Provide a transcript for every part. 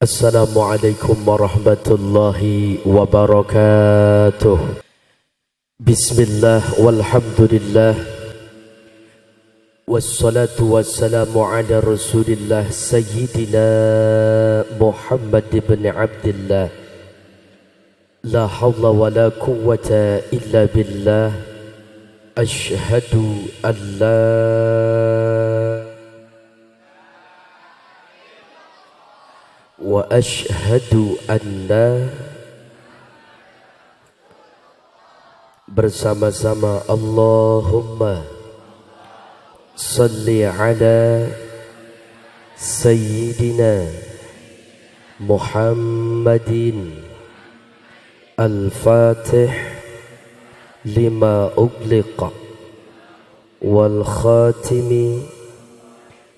Assalamualaikum warahmatullahi wabarakatuh. Bismillah walhamdulillah wassalatu wassalamu ala rasulillah sayyidina Muhammad ibn Abdillah. La hawla wa la quwwata illa billah. Ashhadu an la wa ashhadu anna bersama-sama Allahumma salli ala sayyidina Muhammadin al-fatih lima ugliqa wal khatimi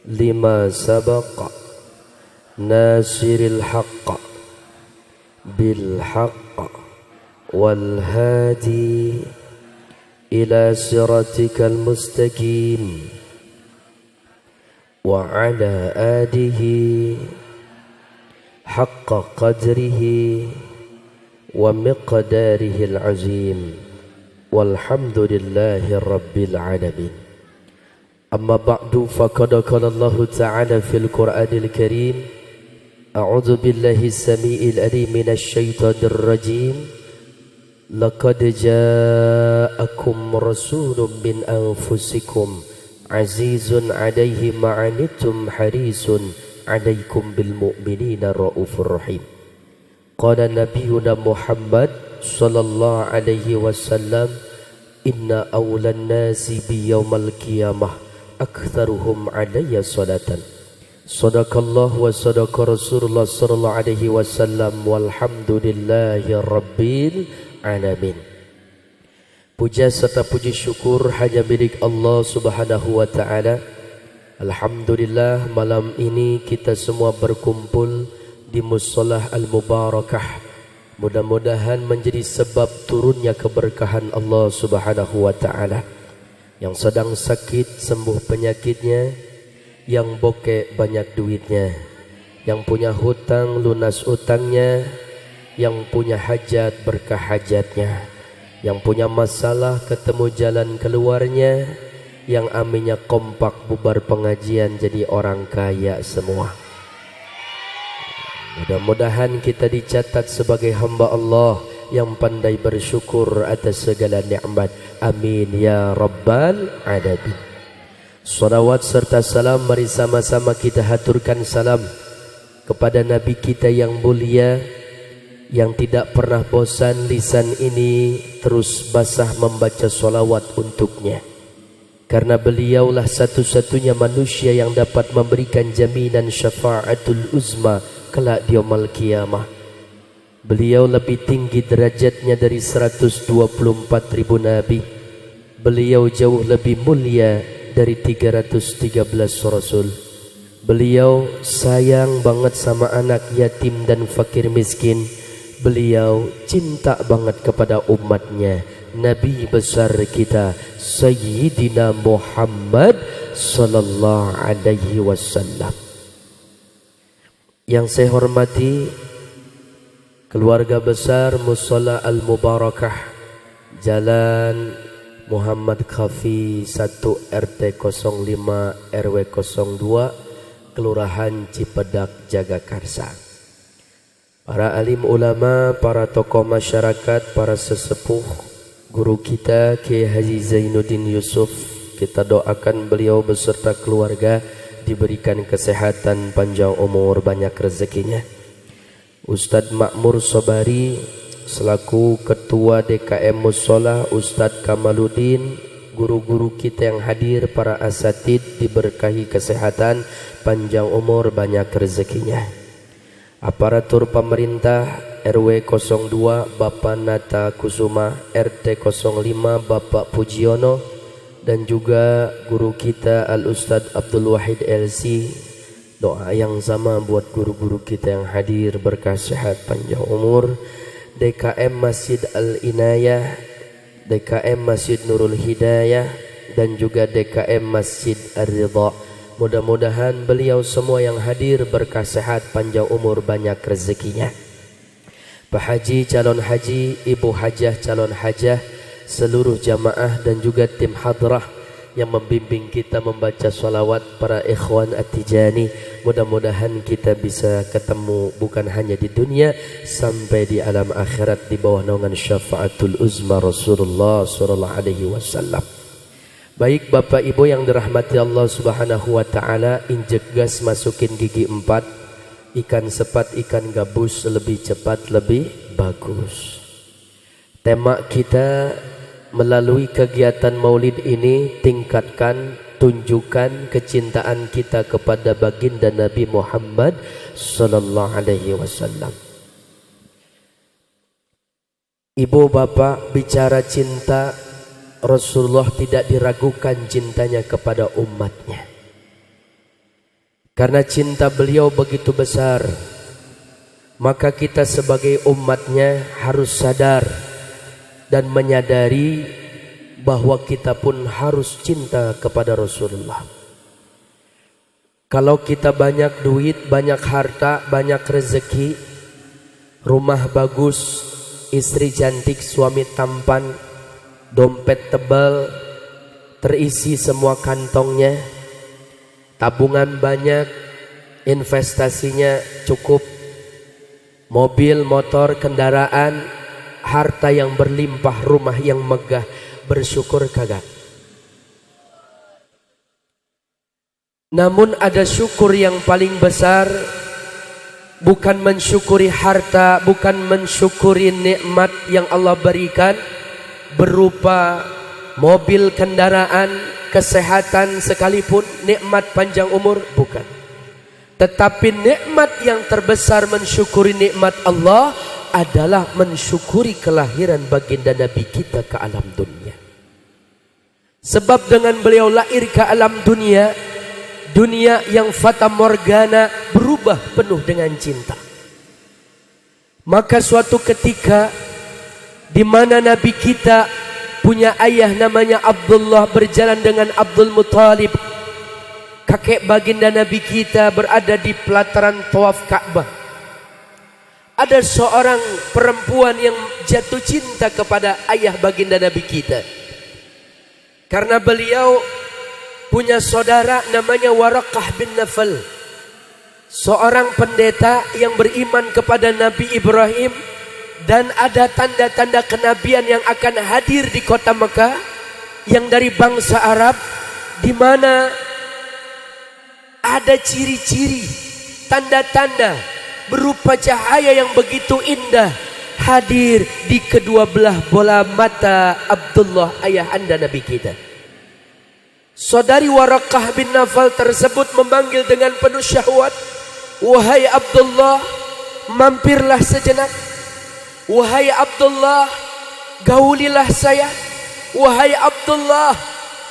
lima sabaqa nasiril haqqa bil haqqa wal hadi ila siratikal mustaqim wa ala alihi haqqa qadrihi wa miqdarihil azim walhamdulillahi rabbil alamin. Amma ba'du, faqad qala Allah ta'ala fil Qur'anil Karim, a'udzu billahi as-sami'il alim minasy syaithanir rajim. Laqad ja'akum rasulun min anfusikum azizun 'alaihi ma 'anittum harisun 'alaikum bil mu'minina raufur rahim. Qala nabiyyuna Muhammad sallallahu alaihi wasallam, inna awlan nasi bi yaumal qiyamah aktsaruhum 'alayya salatan. Sadaqallah wa sadaqa Rasulullah sallallahu alaihi wasallam walhamdulillahi rabbil alamin. Puja serta puji syukur hanya milik Allah Subhanahu wa taala. Alhamdulillah, malam ini kita semua berkumpul di musholah al-mubarakah. Mudah-mudahan menjadi sebab turunnya keberkahan Allah Subhanahu wa taala. Yang sedang sakit sembuh penyakitnya, yang bokeh banyak duitnya, yang punya hutang lunas utangnya, yang punya hajat berkah hajatnya, yang punya masalah ketemu jalan keluarnya, yang aminnya kompak bubar pengajian jadi orang kaya semua. Mudah-mudahan kita dicatat sebagai hamba Allah yang pandai bersyukur atas segala nikmat. Amin ya rabbal alamin. Salawat serta salam, mari sama-sama kita haturkan salam kepada Nabi kita yang mulia, yang tidak pernah bosan lisan ini terus basah membaca salawat untuknya. Karena beliaulah satu-satunya manusia yang dapat memberikan jaminan syafa'atul uzma kelak di yaumul qiyamah. Beliau lebih tinggi derajatnya dari 124.000 nabi. Beliau jauh lebih mulia dari 313 rasul. Beliau sayang banget sama anak yatim dan fakir miskin. Beliau cinta banget kepada umatnya. Nabi besar kita Sayyidina Muhammad sallallahu alaihi wasallam. Yang saya hormati keluarga besar Mushola Al-Mubarakah, Jalan Muhammad Khafi 1 RT 05 RW 02 Kelurahan Cipedak, Jagakarsa. Para alim ulama, para tokoh masyarakat, para sesepuh, guru kita Kiai Haji Zainuddin Yusuf, kita doakan beliau beserta keluarga diberikan kesehatan, panjang umur, banyak rezekinya. Ustadz Makmur Sobari selaku Ketua DKM Mushola, Ustadz Kamaluddin, guru-guru kita yang hadir, para asatid diberkahi kesehatan, panjang umur, banyak rezekinya. Aparatur pemerintah RW 02 Bapak Nata Kusuma, RT 05 Bapak Pujiono, dan juga guru kita Al-Ustadz Abdul Wahid LC. Doa yang sama buat guru-guru kita yang hadir, berkah sehat panjang umur. DKM Masjid Al-Inayah, DKM Masjid Nurul Hidayah, dan juga DKM Masjid Ar-Ridha. Mudah-mudahan beliau semua yang hadir berkah sehat, panjang umur, banyak rezekinya. Pak Haji calon haji, Ibu Hajah calon hajah, seluruh jamaah dan juga tim hadrah yang membimbing kita membaca salawat, para ikhwan At-Tijani. Mudah-mudahan kita bisa ketemu bukan hanya di dunia, sampai di alam akhirat di bawah naungan syafaatul uzma Rasulullah sallallahu alaihi wasallam. Baik Bapak Ibu yang dirahmati Allah Subhanahu wa taala, injek gas masukin gigi 4. Ikan sepat, ikan gabus, lebih cepat, lebih bagus. Tema kita melalui kegiatan maulid ini, tingkatkan, tunjukkan kecintaan kita kepada baginda Nabi Muhammad sallallahu alaihi wasallam. Ibu bapak, bicara cinta, Rasulullah tidak diragukan cintanya kepada umatnya. Karena cinta beliau begitu besar, maka kita sebagai umatnya harus sadar dan menyadari bahwa kita pun harus cinta kepada Rasulullah. Kalau kita banyak duit, banyak harta, banyak rezeki, rumah bagus, istri cantik, suami tampan, dompet tebal, terisi semua kantongnya, tabungan banyak, investasinya cukup, mobil, motor, kendaraan, harta yang berlimpah, rumah yang megah, bersyukur kagak? Namun ada syukur yang paling besar, bukan mensyukuri harta, bukan mensyukuri nikmat yang Allah berikan berupa mobil, kendaraan, kesehatan sekalipun, nikmat panjang umur, bukan. Tetapi nikmat yang terbesar mensyukuri nikmat Allah adalah mensyukuri kelahiran baginda Nabi kita ke alam dunia. Sebab dengan beliau lahir ke alam dunia, dunia yang fata morgana berubah penuh dengan cinta. Maka suatu ketika di mana Nabi kita punya ayah namanya Abdullah, berjalan dengan Abdul Muttalib, kakek baginda Nabi kita, berada di pelataran tawaf Ka'bah. Ada seorang perempuan yang jatuh cinta kepada ayah baginda Nabi kita, karena beliau punya saudara namanya Waraqah bin Nawfal, seorang pendeta yang beriman kepada Nabi Ibrahim, dan ada tanda-tanda kenabian yang akan hadir di kota Mekah yang dari bangsa Arab, di mana ada ciri-ciri, tanda-tanda berupa cahaya yang begitu indah hadir di kedua belah bola mata Abdullah, ayah anda Nabi kita. Saudari Waraqah bin Nawfal tersebut memanggil dengan penuh syahwat, "Wahai Abdullah, mampirlah sejenak. Wahai Abdullah, gaulilah saya. Wahai Abdullah,"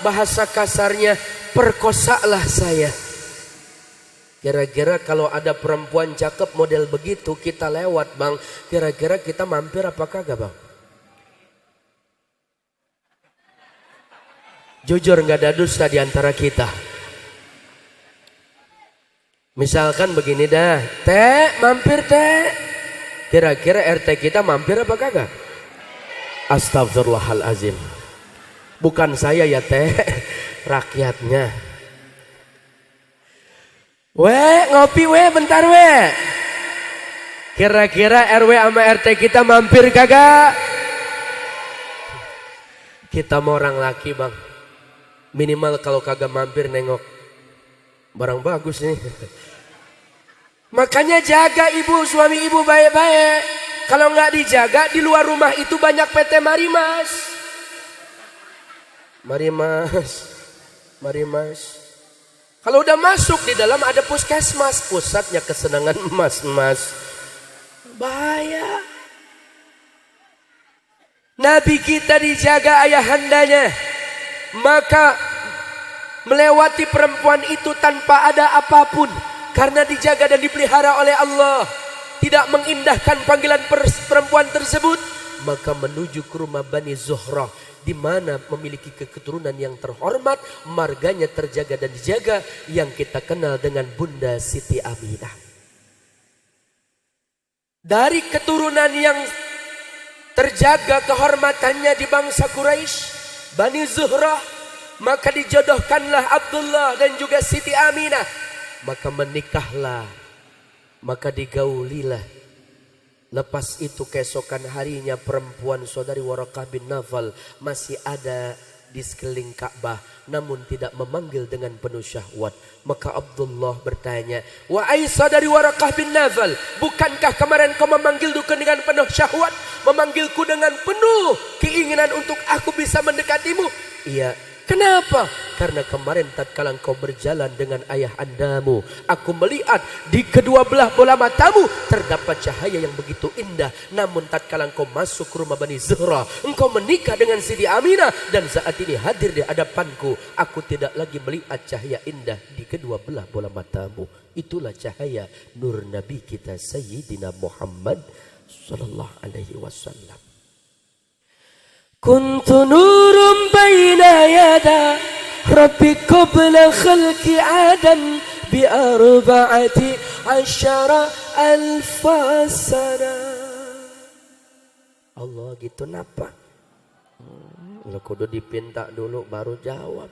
bahasa kasarnya, "perkosalah saya." Kira-kira kalau ada perempuan cakep model begitu kita lewat bang, kira-kira kita mampir apa kagak bang? Jujur, nggak ada dusta di antara kita. Misalkan begini dah, "Teh, mampir teh." Kira-kira RT kita mampir apa kagak? Astagfirullahalazim. Bukan saya ya teh, rakyatnya. "Weh, ngopi weh, bentar weh." Kira-kira RW sama RT kita mampir kagak? Kita mau orang laki bang, minimal kalau kagak mampir nengok, barang bagus nih. Makanya jaga ibu, suami ibu baik-baik. Kalau nggak dijaga, di luar rumah itu banyak PT Marimas. Marimas. Kalau udah masuk di dalam ada puskesmas, pusatnya kesenangan emas. Bahaya. Nabi kita dijaga ayahandanya, maka melewati perempuan itu tanpa ada apapun, karena dijaga dan dipelihara oleh Allah, tidak mengindahkan panggilan perempuan tersebut, maka menuju ke rumah Bani Zuhrah di mana memiliki keturunan yang terhormat, marganya terjaga dan dijaga, yang kita kenal dengan Bunda Siti Aminah. Dari keturunan yang terjaga kehormatannya di bangsa Quraisy, Bani Zuhrah, maka dijodohkanlah Abdullah dan juga Siti Aminah. Maka menikahlah, maka digaulilah. Lepas itu keesokan harinya perempuan saudari Waraqah bin Nawfal masih ada di sekeliling Ka'bah, namun tidak memanggil dengan penuh syahwat. Maka Abdullah bertanya, "Wahai saudari Waraqah bin Nawfal, bukankah kemarin kau memanggilku dengan penuh syahwat, memanggilku dengan penuh keinginan untuk aku bisa mendekatimu?" "Iya." "Kenapa?" "Karena kemarin tatkala engkau berjalan dengan ayah andamu, aku melihat di kedua belah bola matamu terdapat cahaya yang begitu indah. Namun tatkala engkau masuk ke rumah Bani Zuhrah, engkau menikah dengan Siti Aminah, dan saat ini hadir di hadapanku, aku tidak lagi melihat cahaya indah di kedua belah bola matamu." Itulah cahaya nur Nabi kita Sayyidina Muhammad sallallahu alaihi wasallam. Kuntu nurun baina yada Rabbi qabla khalqi Adam bi arba'ati asyara alfa sana. Allah gitu napa? Kudu dipinta dulu baru jawab.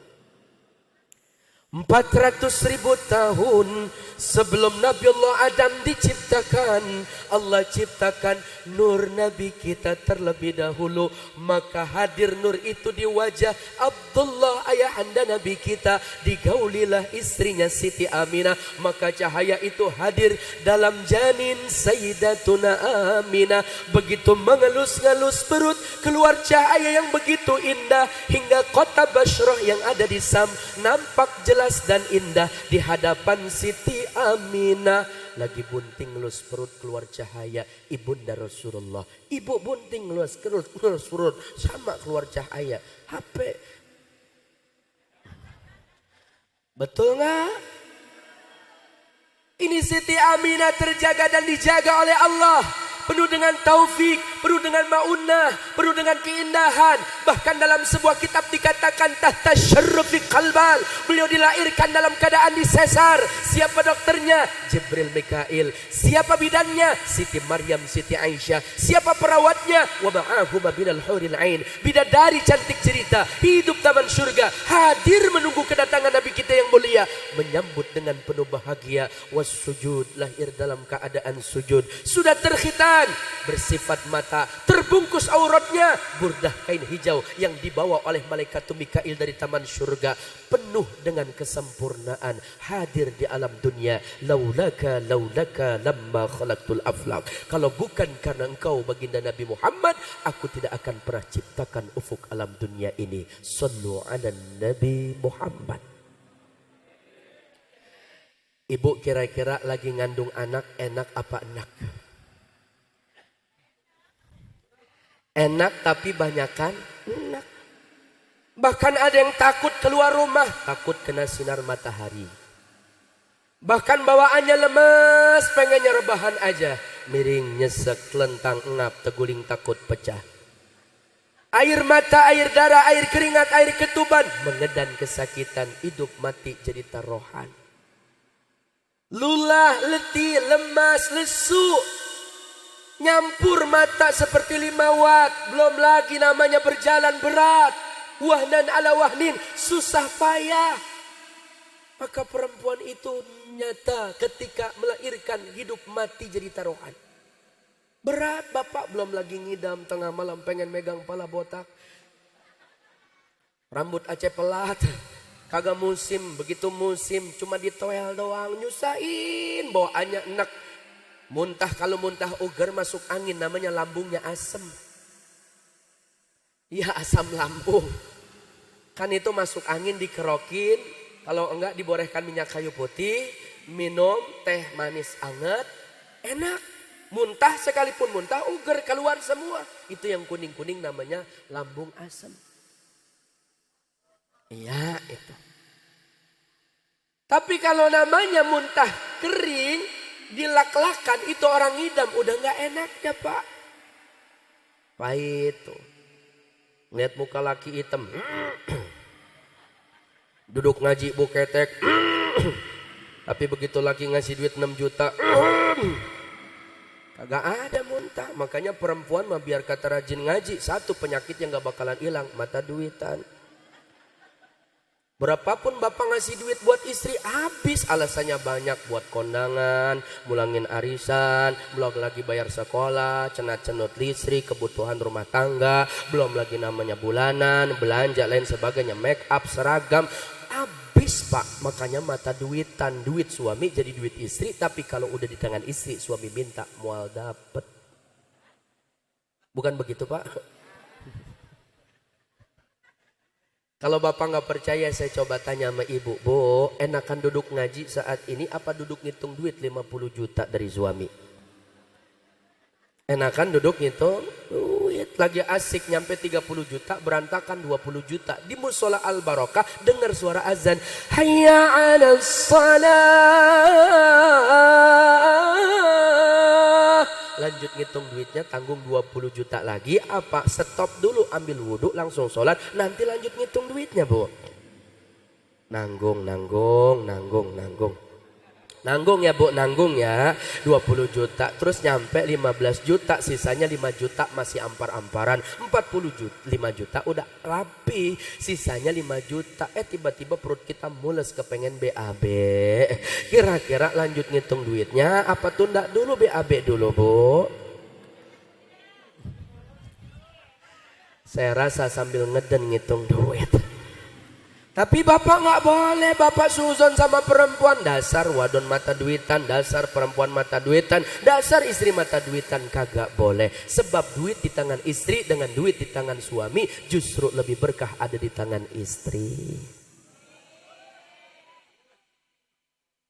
400.000 tahun sebelum Nabi Allah Adam diciptakan, Allah ciptakan nur Nabi kita terlebih dahulu. Maka hadir nur itu di wajah Abdullah ayahanda Nabi kita, digaulilah istrinya Siti Aminah. Maka cahaya itu hadir dalam janin Sayyidatuna Aminah. Begitu mengelus-ngelus perut, keluar cahaya yang begitu indah, hingga kota Bashrah yang ada di Sam nampak jelas dan indah di hadapan Siti Aminah. Lagi bunting ngelus perut, keluar cahaya ibunda Rasulullah. Ibu bunting ngelus perut, sama keluar cahaya. HP. Betul nggak? Ini Siti Aminah terjaga dan dijaga oleh Allah. Penuh dengan taufik, penuh dengan ma'unah, penuh dengan keindahan. Bahkan dalam sebuah kitab dikatakan tahta syarrufi qalbal. Beliau dilahirkan dalam keadaan disesar. Siapa dokternya? Jibril Mikail. Siapa bidannya? Siti Maryam, Siti Aisyah. Siapa perawatnya? Wa ma'ahuma binal huril ain. Bidadari cantik cerita, hidup taman surga, hadir menunggu kedatangan Nabi kita yang mulia, menyambut dengan penuh bahagia. Was sujud, lahir dalam keadaan sujud. Sudah terkhitan, bersifat mata, terbungkus auratnya, burdah kain hijau yang dibawa oleh malaikat Mikail dari taman surga, penuh dengan kesempurnaan, hadir di alam dunia. Laulaka lamma khalaqtul aflaq. Kalau bukan karena engkau baginda Nabi Muhammad, aku tidak akan pernah ciptakan ufuk alam dunia ini. Sallu ala Nabi Muhammad. Ibu kira-kira lagi ngandung anak, enak apa enak? Enak tapi banyakan enak. Bahkan ada yang takut keluar rumah, takut kena sinar matahari. Bahkan bawaannya lemes, pengennya rebahan aja. Miring, nyesek, lentang, engap, teguling, takut pecah. Air mata, air darah, air keringat, air ketuban, mengedan kesakitan, hidup mati jadi taruhan. Lulah, letih, lemas, lesu, nyampur mata seperti 5 watt. Belum lagi namanya berjalan berat, wahnan ala wahnin, susah payah. Maka perempuan itu nyata ketika melahirkan, hidup mati jadi taruhan. Berat bapak, belum lagi ngidam tengah malam pengen megang pala botak. Rambut Aceh pelat, kagak musim, begitu musim cuma ditoel doang, nyusahin, bawaannya enak. Muntah, kalau muntah uger masuk angin, namanya lambungnya asem. Ya asam lambung. Kan itu masuk angin dikerokin, kalau enggak diborehkan minyak kayu putih, minum teh manis anget, enak. Muntah sekalipun muntah, uger keluar semua. Itu yang kuning-kuning namanya lambung asam. Iya itu. Tapi kalau namanya muntah kering, dilak-lakan, itu orang ngidam, udah gak enak ya pak. Pahit tuh. Lihat muka laki hitam. Duduk ngaji buketek. Tapi begitu laki ngasih duit 6 juta. Kagak ada muntah. Makanya perempuan mah biar kata rajin ngaji, satu penyakit yang gak bakalan hilang, mata duitan. Berapapun bapak ngasih duit buat istri, habis. Alasannya banyak, buat kondangan, mulangin arisan, belum lagi bayar sekolah, cenat-cenut listrik, kebutuhan rumah tangga, belum lagi namanya bulanan, belanja lain sebagainya, make up, seragam. Habis pak, makanya mata duitan. Duit suami jadi duit istri, tapi kalau udah di tangan istri, suami minta, mual dapet. Bukan begitu pak? Kalau bapak nggak percaya, saya coba tanya sama ibu. Bu, enakan duduk ngaji saat ini apa duduk ngitung duit 50 juta dari suami? Enakan duduk ngitung duit. Lagi asik nyampe 30 juta, berantakan 20 juta. Di musola Al Barokah dengar suara azan. Hayya 'alas shalah. Lanjut ngitung duitnya, tanggung 20 juta lagi. Apa? Stop dulu, ambil wudhu, langsung sholat. Nanti lanjut ngitung duitnya bu. Nanggung. Nanggung ya bu, nanggung ya. 20 juta, terus nyampe 15 juta. Sisanya 5 juta masih ampar-amparan. 45 juta udah rapi. Sisanya 5 juta. Tiba-tiba perut kita mules kepengen BAB. Kira-kira lanjut ngitung duitnya apa tunda dulu BAB dulu bu? Saya rasa sambil ngeden ngitung duit. Tapi bapak nggak boleh, bapak suzon sama perempuan. Dasar wadon mata duitan, dasar perempuan mata duitan, dasar istri mata duitan. Kagak boleh. Sebab duit di tangan istri dengan duit di tangan suami justru lebih berkah ada di tangan istri.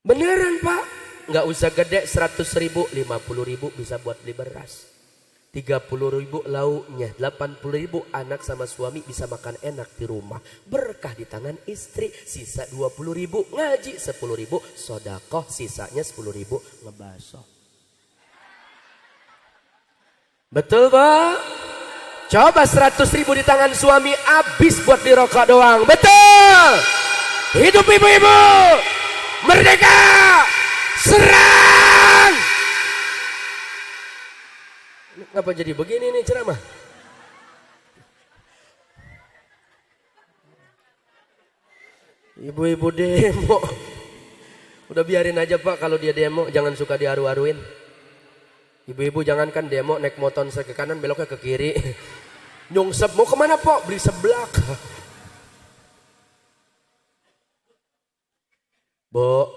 Beneran pak? Nggak usah gede, 100 ribu, 50 ribu bisa buat beli beras. 30 ribu lauknya, 80 ribu anak sama suami bisa makan enak di rumah. Berkah di tangan istri. Sisa 20 ribu ngaji, 10 ribu sodakoh, sisanya 10 ribu ngebaso. Betul pak? Coba 100 ribu di tangan suami habis buat beli rokok doang. Betul? Hidup ibu-ibu, merdeka, serang. Kenapa jadi begini nih ceramah? Ibu-ibu demo. Udah biarin aja pak, kalau dia demo jangan suka diaru-aruin. Ibu-ibu jangankan demo naik motor ke kanan beloknya ke kiri. Nyungsep, mau kemana pak? Beli seblak. Bu,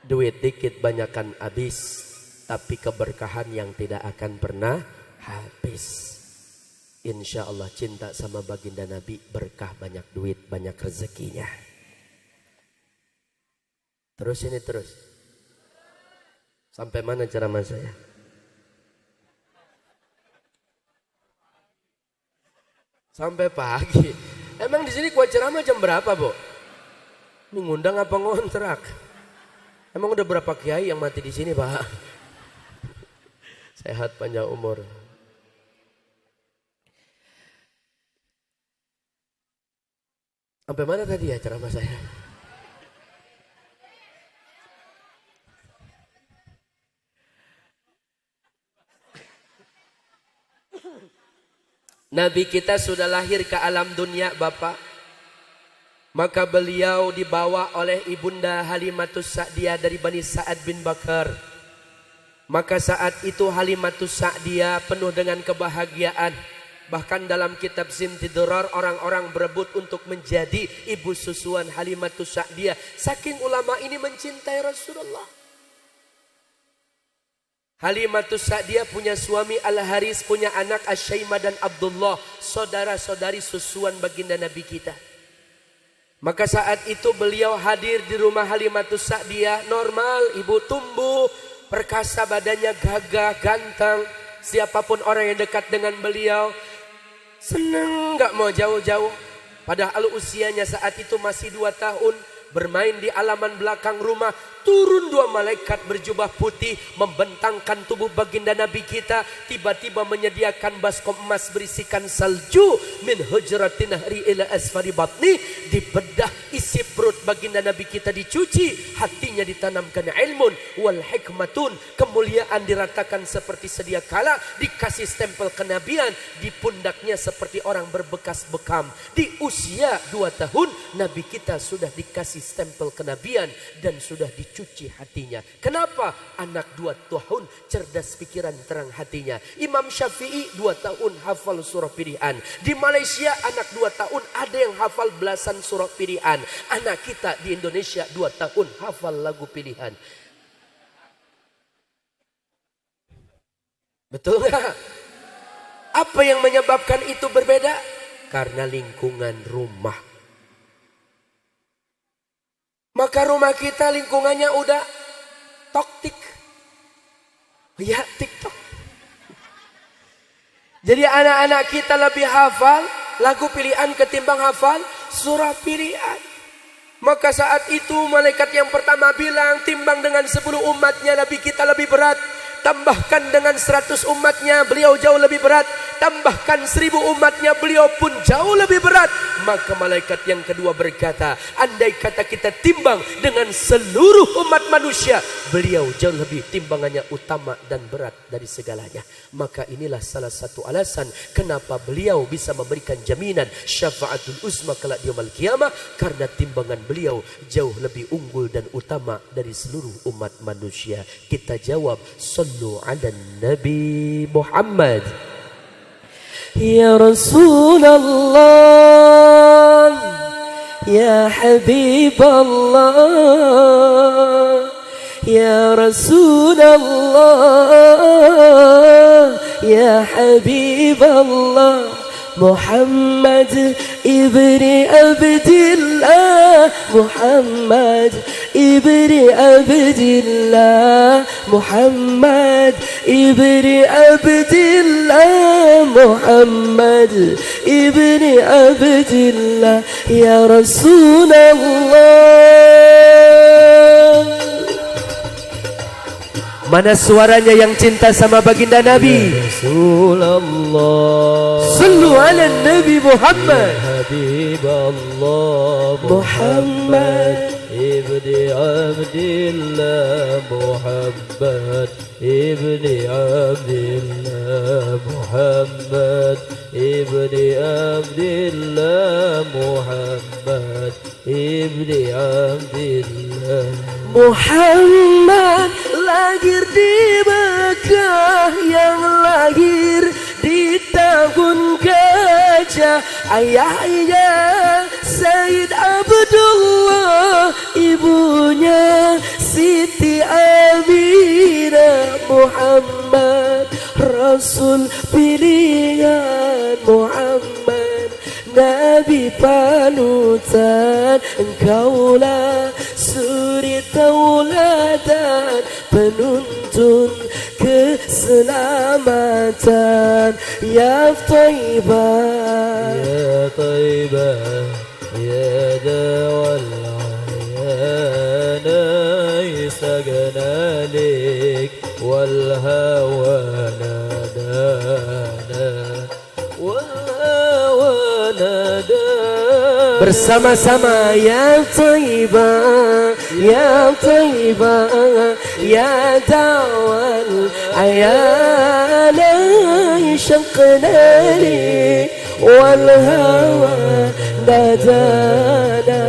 duit dikit banyakan habis. Tapi keberkahan yang tidak akan pernah habis. Insya Allah cinta sama baginda Nabi, berkah banyak duit, banyak rezekinya. Terus ini terus. Sampai mana ceramah saya? Sampai pagi. Emang di sini gua ceramah jam berapa, Bu? Ini ngundang apa ngontrak? Emang udah berapa kiai yang mati di sini, Pak? Sehat panjang umur. Sampai mana tadi ya ceramah saya? Nabi kita sudah lahir ke alam dunia Bapak. Maka beliau dibawa oleh Ibunda Halimatus Sa'diyah dari Bani Sa'ad bin Bakar. Maka saat itu Halimatus Sa'diyah penuh dengan kebahagiaan. Bahkan dalam kitab Simtidurar orang-orang berebut untuk menjadi ibu susuan Halimatus Sa'diyah. Saking ulama ini mencintai Rasulullah. Halimatus Sa'diyah punya suami Al-Haris, punya anak Asyaimah dan Abdullah, saudara-saudari susuan baginda Nabi kita. Maka saat itu beliau hadir di rumah Halimatus Sa'diyah, normal, ibu tumbuh, perkasa badannya, gagah, ganteng. Siapapun orang yang dekat dengan beliau senang, gak mau jauh-jauh. Padahal usianya saat itu masih 2 tahun. Bermain di halaman belakang rumah, turun dua malaikat berjubah putih membentangkan tubuh baginda Nabi kita, tiba-tiba menyediakan baskom emas berisikan salju min hujratin nahri ila asfari batni, dibedah isi perut baginda Nabi kita dicuci, hatinya ditanamkan ilmun wal hikmatun, kemuliaan diratakan seperti sedia kala, dikasih stempel kenabian, di pundaknya seperti orang berbekas bekam. Di usia 2 tahun Nabi kita sudah dikasih stempel kenabian dan sudah dicuci hatinya. Kenapa? Anak 2 tahun cerdas pikiran, terang hatinya. Imam Syafi'i 2 tahun hafal surah pilihan. Di Malaysia anak 2 tahun ada yang hafal belasan surah pilihan. Anak kita di Indonesia 2 tahun hafal lagu pilihan. Betul nggak? Apa yang menyebabkan itu berbeda? Karena lingkungan rumah. Maka rumah kita lingkungannya udah toktik. Ya, TikTok. Jadi anak-anak kita lebih hafal lagu pilihan ketimbang hafal surah pilihan. Maka saat itu malaikat yang pertama bilang, timbang dengan 10 umatnya Nabi kita lebih berat. Tambahkan dengan 100 umatnya beliau jauh lebih berat. Tambahkan 1000 umatnya beliau pun jauh lebih berat. Maka malaikat yang kedua berkata, andai kata kita timbang dengan seluruh umat manusia, beliau jauh lebih timbangannya utama dan berat dari segalanya. Maka inilah salah satu alasan kenapa beliau bisa memberikan jaminan syafaatul uzma kelak di yaumil qiyamah, karena timbangan beliau jauh lebih unggul dan utama dari seluruh umat manusia. Kita jawab, sallu ala Nabi Muhammad. Ya Rasulullah, Ya Habiballah, Ya Rasulullah, Ya Habiballah, Muhammad ibni Abdillah, Muhammad ibni Abdillah, Muhammad ibni Abdillah, Muhammad ibni Abdillah, Ya Rasulullah. Mana suaranya yang cinta sama baginda Nabi? Ya Rasulullah, sallu ala Nabi Muhammad. Ya Habiballah, Muhammad ibni Abdillah, Muhammad ibni Abdillah, Muhammad ibni Abdillah, Muhammad ibni Abdillah. Muhammad lahir di Mekah, yang lahir di tahun gajah. Ayahnya Sayyid Abdullah, ibunya Siti Aminah. Muhammad Rasul pilihan, Muhammad Nabi panutan, engkaulah suri tauladan, penuntun keselamatan. Ya Taibah, Ya Taibah, Ya dawal ayana, istagna lik wal hawa nadana, wal hawa nadana. Bersama-sama, Ya Taibah, Ya Taibah, Ya dawal ayana, syaqna li wal hawa nadana,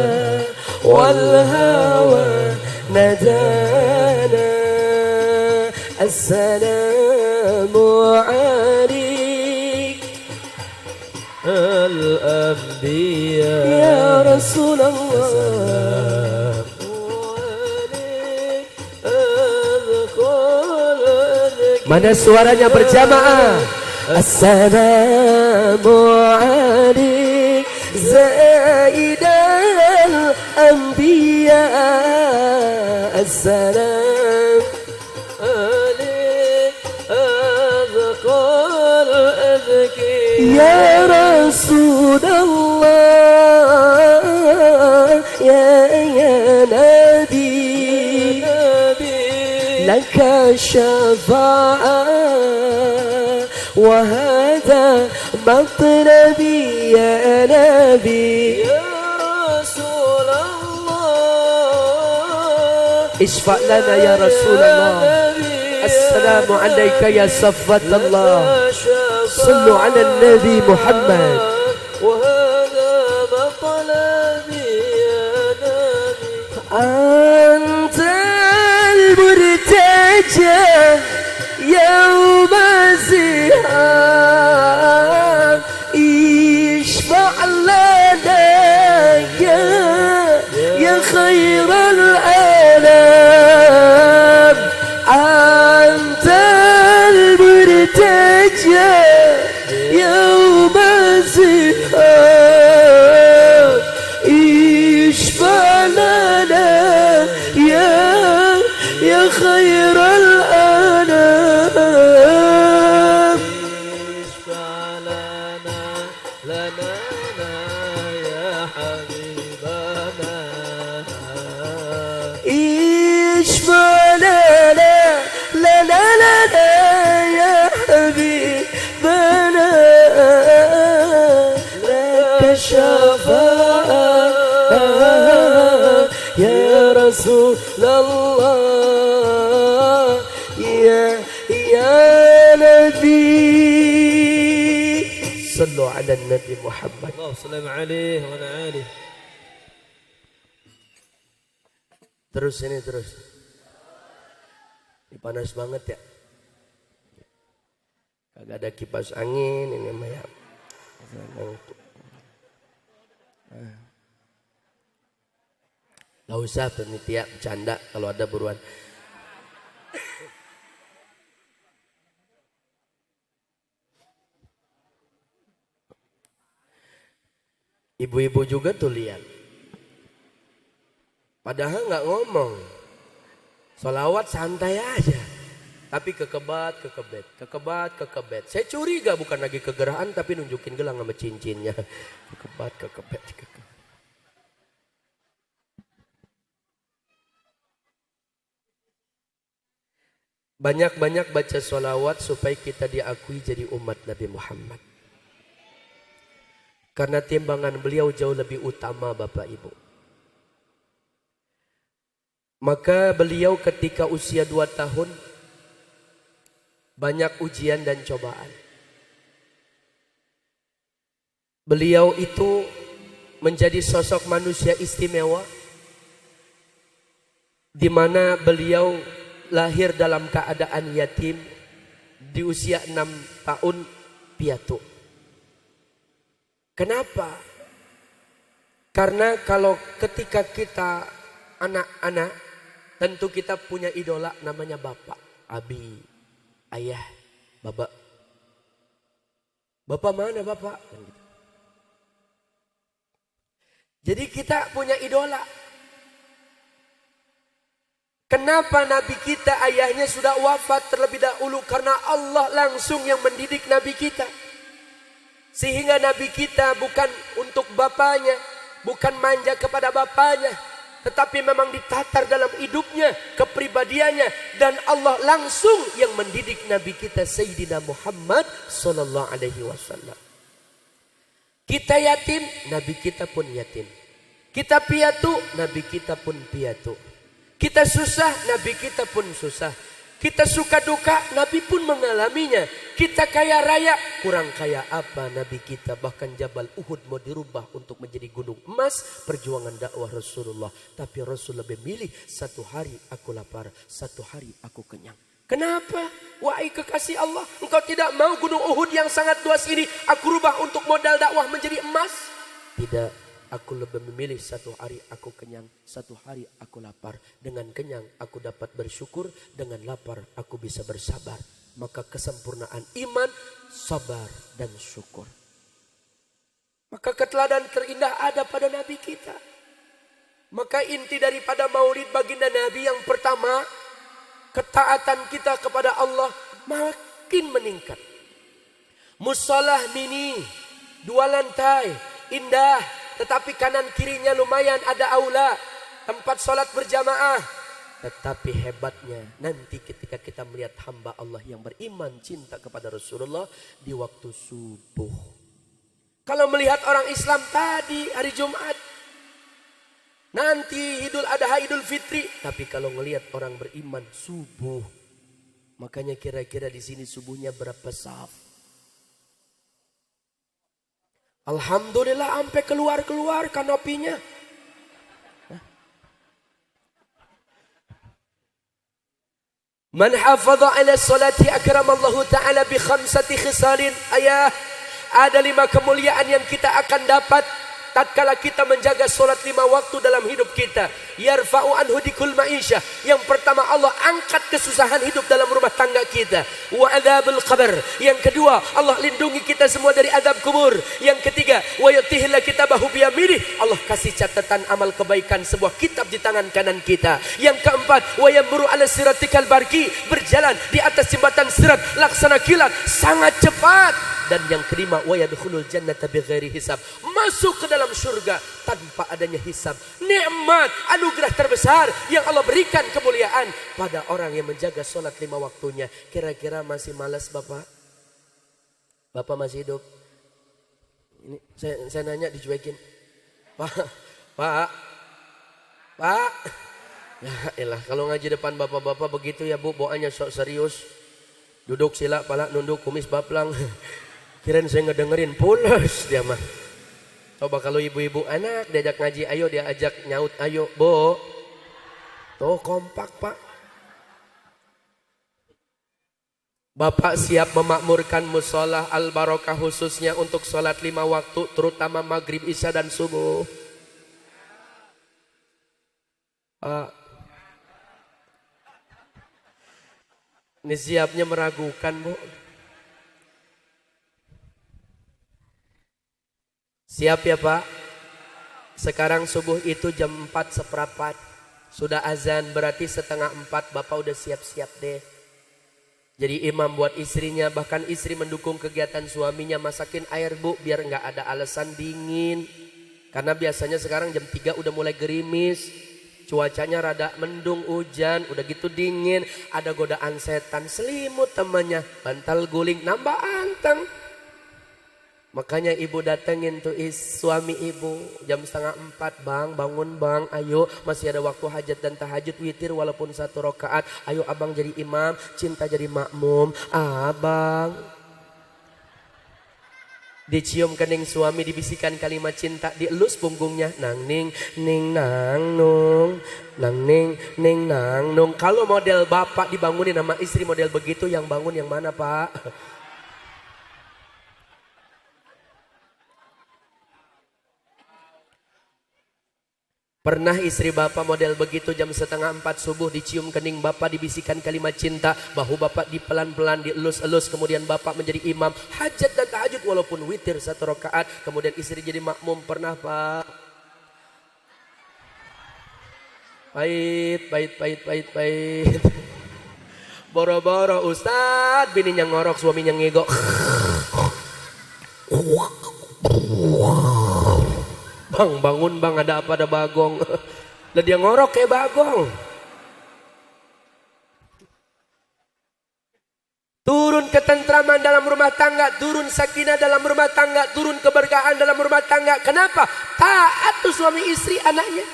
wal hawa nadana. Assalamu alayk al-anbiya, Ya Rasulullah. Mana suaranya berjamaah? Assalamu alayk Zaidal Anbiya, Assalam alayk Azqal Azki, Ya Rasulullah, Ya Nabi, لك شفاعة وهذا مطلبي يا نبي يا رسول الله اشفع لنا يا رسول الله السلام عليك يا صفوة الله صلوا على النبي محمد وهذا مطلبي يا نبي أنت المرتجى يوم الزحام اشفع لنا يا خير الأنام أنت المرتجى يوم الزحام اشفع لنا يا خير الأنام اشفع لنا يا حبيبنا اشفع لنا يا حبيبنا لك شفاعة يا رسول الله يا نبي صلوا على النبي محمد اللهم صل عليه وعلى آله. Terus ini terus. Ini panas banget ya. Kagak ada kipas angin ini mah ya. Gak usah penitia bercanda kalau ada buruan. Ibu-ibu juga tuh lihat. Padahal nggak ngomong. Sholawat santai aja. Tapi kekebet. Saya curiga bukan lagi kegerahan tapi nunjukin gelang sama cincinnya. Kekebet. Banyak-banyak baca sholawat supaya kita diakui jadi umat Nabi Muhammad. Karena timbangan beliau jauh lebih utama Bapak Ibu. Maka beliau ketika usia 2 tahun banyak ujian dan cobaan. Beliau itu menjadi sosok manusia istimewa di mana beliau lahir dalam keadaan yatim di usia 6 tahun piatu. Kenapa? Karena kalau ketika kita anak-anak tentu kita punya idola namanya bapak, abi, ayah, baba. Bapak mana bapak? Jadi kita punya idola. Kenapa Nabi kita ayahnya sudah wafat terlebih dahulu? Karena Allah langsung yang mendidik Nabi kita. Sehingga Nabi kita bukan untuk bapaknya, bukan manja kepada bapaknya, tetapi memang ditatar dalam hidupnya, kepribadiannya, dan Allah langsung yang mendidik Nabi kita Sayyidina Muhammad sallallahu alaihi wasallam. Kita yatim, Nabi kita pun yatim. Kita piatu, Nabi kita pun piatu. Kita susah, Nabi kita pun susah. Kita suka duka, Nabi pun mengalaminya. Kita kaya raya, kurang kaya apa Nabi kita. Bahkan Jabal Uhud mau dirubah untuk menjadi gunung emas. Perjuangan dakwah Rasulullah. Tapi Rasul lebih milih, 1 hari aku lapar, 1 hari aku kenyang. Kenapa? Wahai kekasih Allah, engkau tidak mau gunung Uhud yang sangat luas ini aku rubah untuk modal dakwah menjadi emas? Tidak. Aku lebih memilih 1 hari aku kenyang, 1 hari aku lapar. Dengan kenyang aku dapat bersyukur, dengan lapar aku bisa bersabar. Maka kesempurnaan iman, sabar dan syukur. Maka keteladan terindah ada pada Nabi kita. Maka inti daripada maulid baginda Nabi yang pertama, ketaatan kita kepada Allah makin meningkat. Musolah mini, 2 lantai, indah. Tetapi kanan kirinya lumayan ada aula, tempat sholat berjamaah. Tetapi hebatnya nanti ketika kita melihat hamba Allah yang beriman cinta kepada Rasulullah di waktu subuh. Kalau melihat orang Islam tadi hari Jumat, nanti Idul Adha, Idul Fitri. Tapi kalau melihat orang beriman subuh, makanya kira-kira di sini subuhnya berapa saf? Alhamdulillah sampai keluar-keluar kanopinya. Man hafadha ala salati akramallahu ta'ala bi khamsati khisalin. Ayah, ada 5 kemuliaan yang kita akan dapat tatkala kita menjaga solat 5 waktu dalam hidup kita. Yarfa'u anhu dikul ma'isyah. Yang pertama, Allah angkat kesusahan hidup dalam rumah tangga kita. Wa adzabul qabr. Yang kedua, Allah lindungi kita semua dari azab kubur. Yang ketiga, wa yutihilla kitabahu biyaminih. Allah kasih catatan amal kebaikan sebuah kitab di tangan kanan kita. Yang keempat, wa yamuru ala siratikal barki. Berjalan di atas jembatan sirat laksana kilat, sangat cepat. Dan yang kelima, wa yadkhulul jannata bighairi hisab. Masuk ke dalam surga tanpa adanya hisab. Nikmat, anugerah terbesar yang Allah berikan kemuliaan pada orang yang menjaga solat 5 waktunya. Kira-kira masih malas Bapak? Bapak masih hidup? Ini saya nanya dicuekin. Pak. Ya elah, kalau ngaji depan bapak-bapak begitu ya Bu, bawaannya sok serius. Duduk sila, pala nunduk, kumis baplang. Kirain saya ngedengerin, pulas dia mah. Coba kalau ibu-ibu anak diajak ngaji, ayo dia ajak nyaut, ayo Bo. Tuh kompak Pak. Bapak siap memakmurkan musola Al-Barokah khususnya untuk sholat 5 waktu, terutama maghrib, isya dan subuh. Ini siapnya meragukan Bu. Siap ya Pak? Sekarang subuh itu jam 4:15. Sudah azan, berarti 3:30 Bapak udah siap-siap deh. Jadi imam buat istrinya, bahkan istri mendukung kegiatan suaminya. Masakin air Bu, biar nggak ada alasan dingin. Karena biasanya sekarang jam 3 udah mulai gerimis. Cuacanya rada mendung, hujan, udah gitu dingin. Ada godaan setan, selimut temannya, bantal guling, nambah anteng. Makanya ibu datengin tuh suami ibu jam 3:30, Bang bangun Bang, ayo masih ada waktu hajat dan tahajud witir walaupun 1 rakaat. Ayo abang jadi imam, cinta jadi makmum. Abang. Dicium kening suami, dibisikkan kalimat cinta, dielus punggungnya. Nang ning ning nang nung, nang ning ning nang nung. Kalau model bapak dibangunin sama istri model begitu, yang bangun yang mana Pak? Pernah istri bapak model begitu jam 3:30 subuh, dicium kening bapak, dibisikkan kalimat cinta, bahu bapak dipelan-pelan dielus-elus, kemudian bapak menjadi imam hajat dan tahajud walaupun witir 1 rakaat, kemudian istri jadi makmum. Pernah Pak? Pahit. Boro-boro Ustad, bininya ngorok, suaminya ngigok. Bang bangun Bang, ada apa, ada bagong. Lah dia ngorok kayak bagong. Turun ketentraman dalam rumah tangga, turun sakinah dalam rumah tangga, turun keberkahan dalam rumah tangga. Kenapa? Taat tuh suami istri anaknya.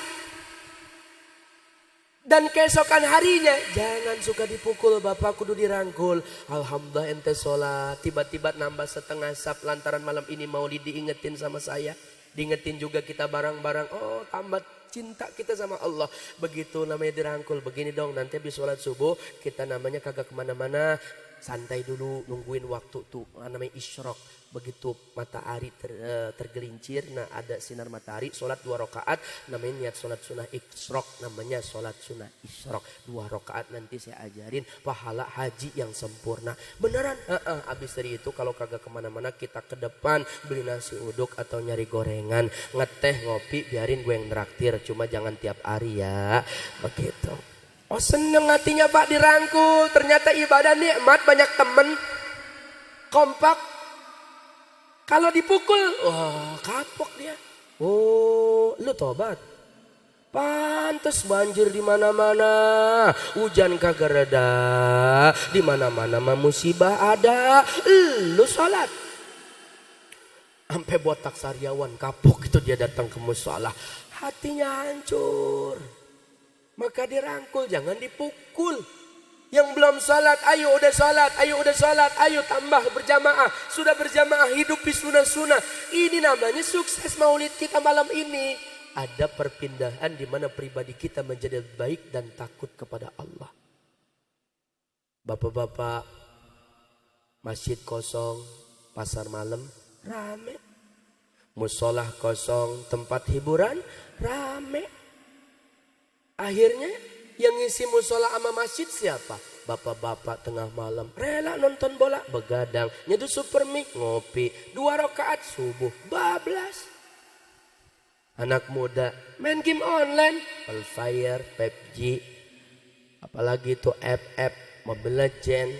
Dan keesokan harinya jangan suka dipukul, bapak kudu dirangkul. Alhamdulillah ente sholat, tiba-tiba nambah 1/2 sap lantaran malam ini maulid, diingetin sama saya. Diingetin juga kita bareng-bareng, oh tambah cinta kita sama Allah. Begitu namanya dirangkul. Begini dong, nanti habis sholat subuh kita namanya kagak kemana-mana, santai dulu nungguin waktu tuh namanya isyrok. Begitu matahari tergelincir, nah ada sinar matahari, sholat 2 rakaat, namanya niat sholat sunnah isyrok, namanya sholat sunnah isyrok 2 rakaat. Nanti saya ajarin pahala haji yang sempurna. Beneran? Abis dari itu kalau kagak kemana-mana kita ke depan beli nasi uduk atau nyari gorengan, ngeteh ngopi, biarin gue yang traktir, cuma jangan tiap hari ya. Begitu. Oh seneng hatinya Pak dirangkul, ternyata ibadah nikmat, banyak temen, kompak. Kalau dipukul, wah kapok dia. Oh lu tobat. Pantes banjir di mana-mana, hujan kagak reda, di mana-mana mah musibah ada. Lu salat. Sampai botak sariawan kapok itu dia datang ke musola, hatinya hancur. Maka dirangkul, jangan dipukul. Yang belum salat, ayo udah salat, ayo udah salat, ayo tambah berjamaah. Sudah berjamaah, hidupi sunnah-sunnah. Ini namanya sukses maulid kita malam ini. Ada perpindahan di mana pribadi kita menjadi baik dan takut kepada Allah. Bapak-bapak, masjid kosong, pasar malam rame. Musolah kosong, tempat hiburan rame. Akhirnya yang ngisi musola sama masjid siapa? Bapak-bapak tengah malam rela nonton bola, begadang, nyeduh supermik, ngopi, 2 rakaat subuh, bablas. Anak muda main game online, Free Fire, PUBG, apalagi itu FF, Mobile Legend,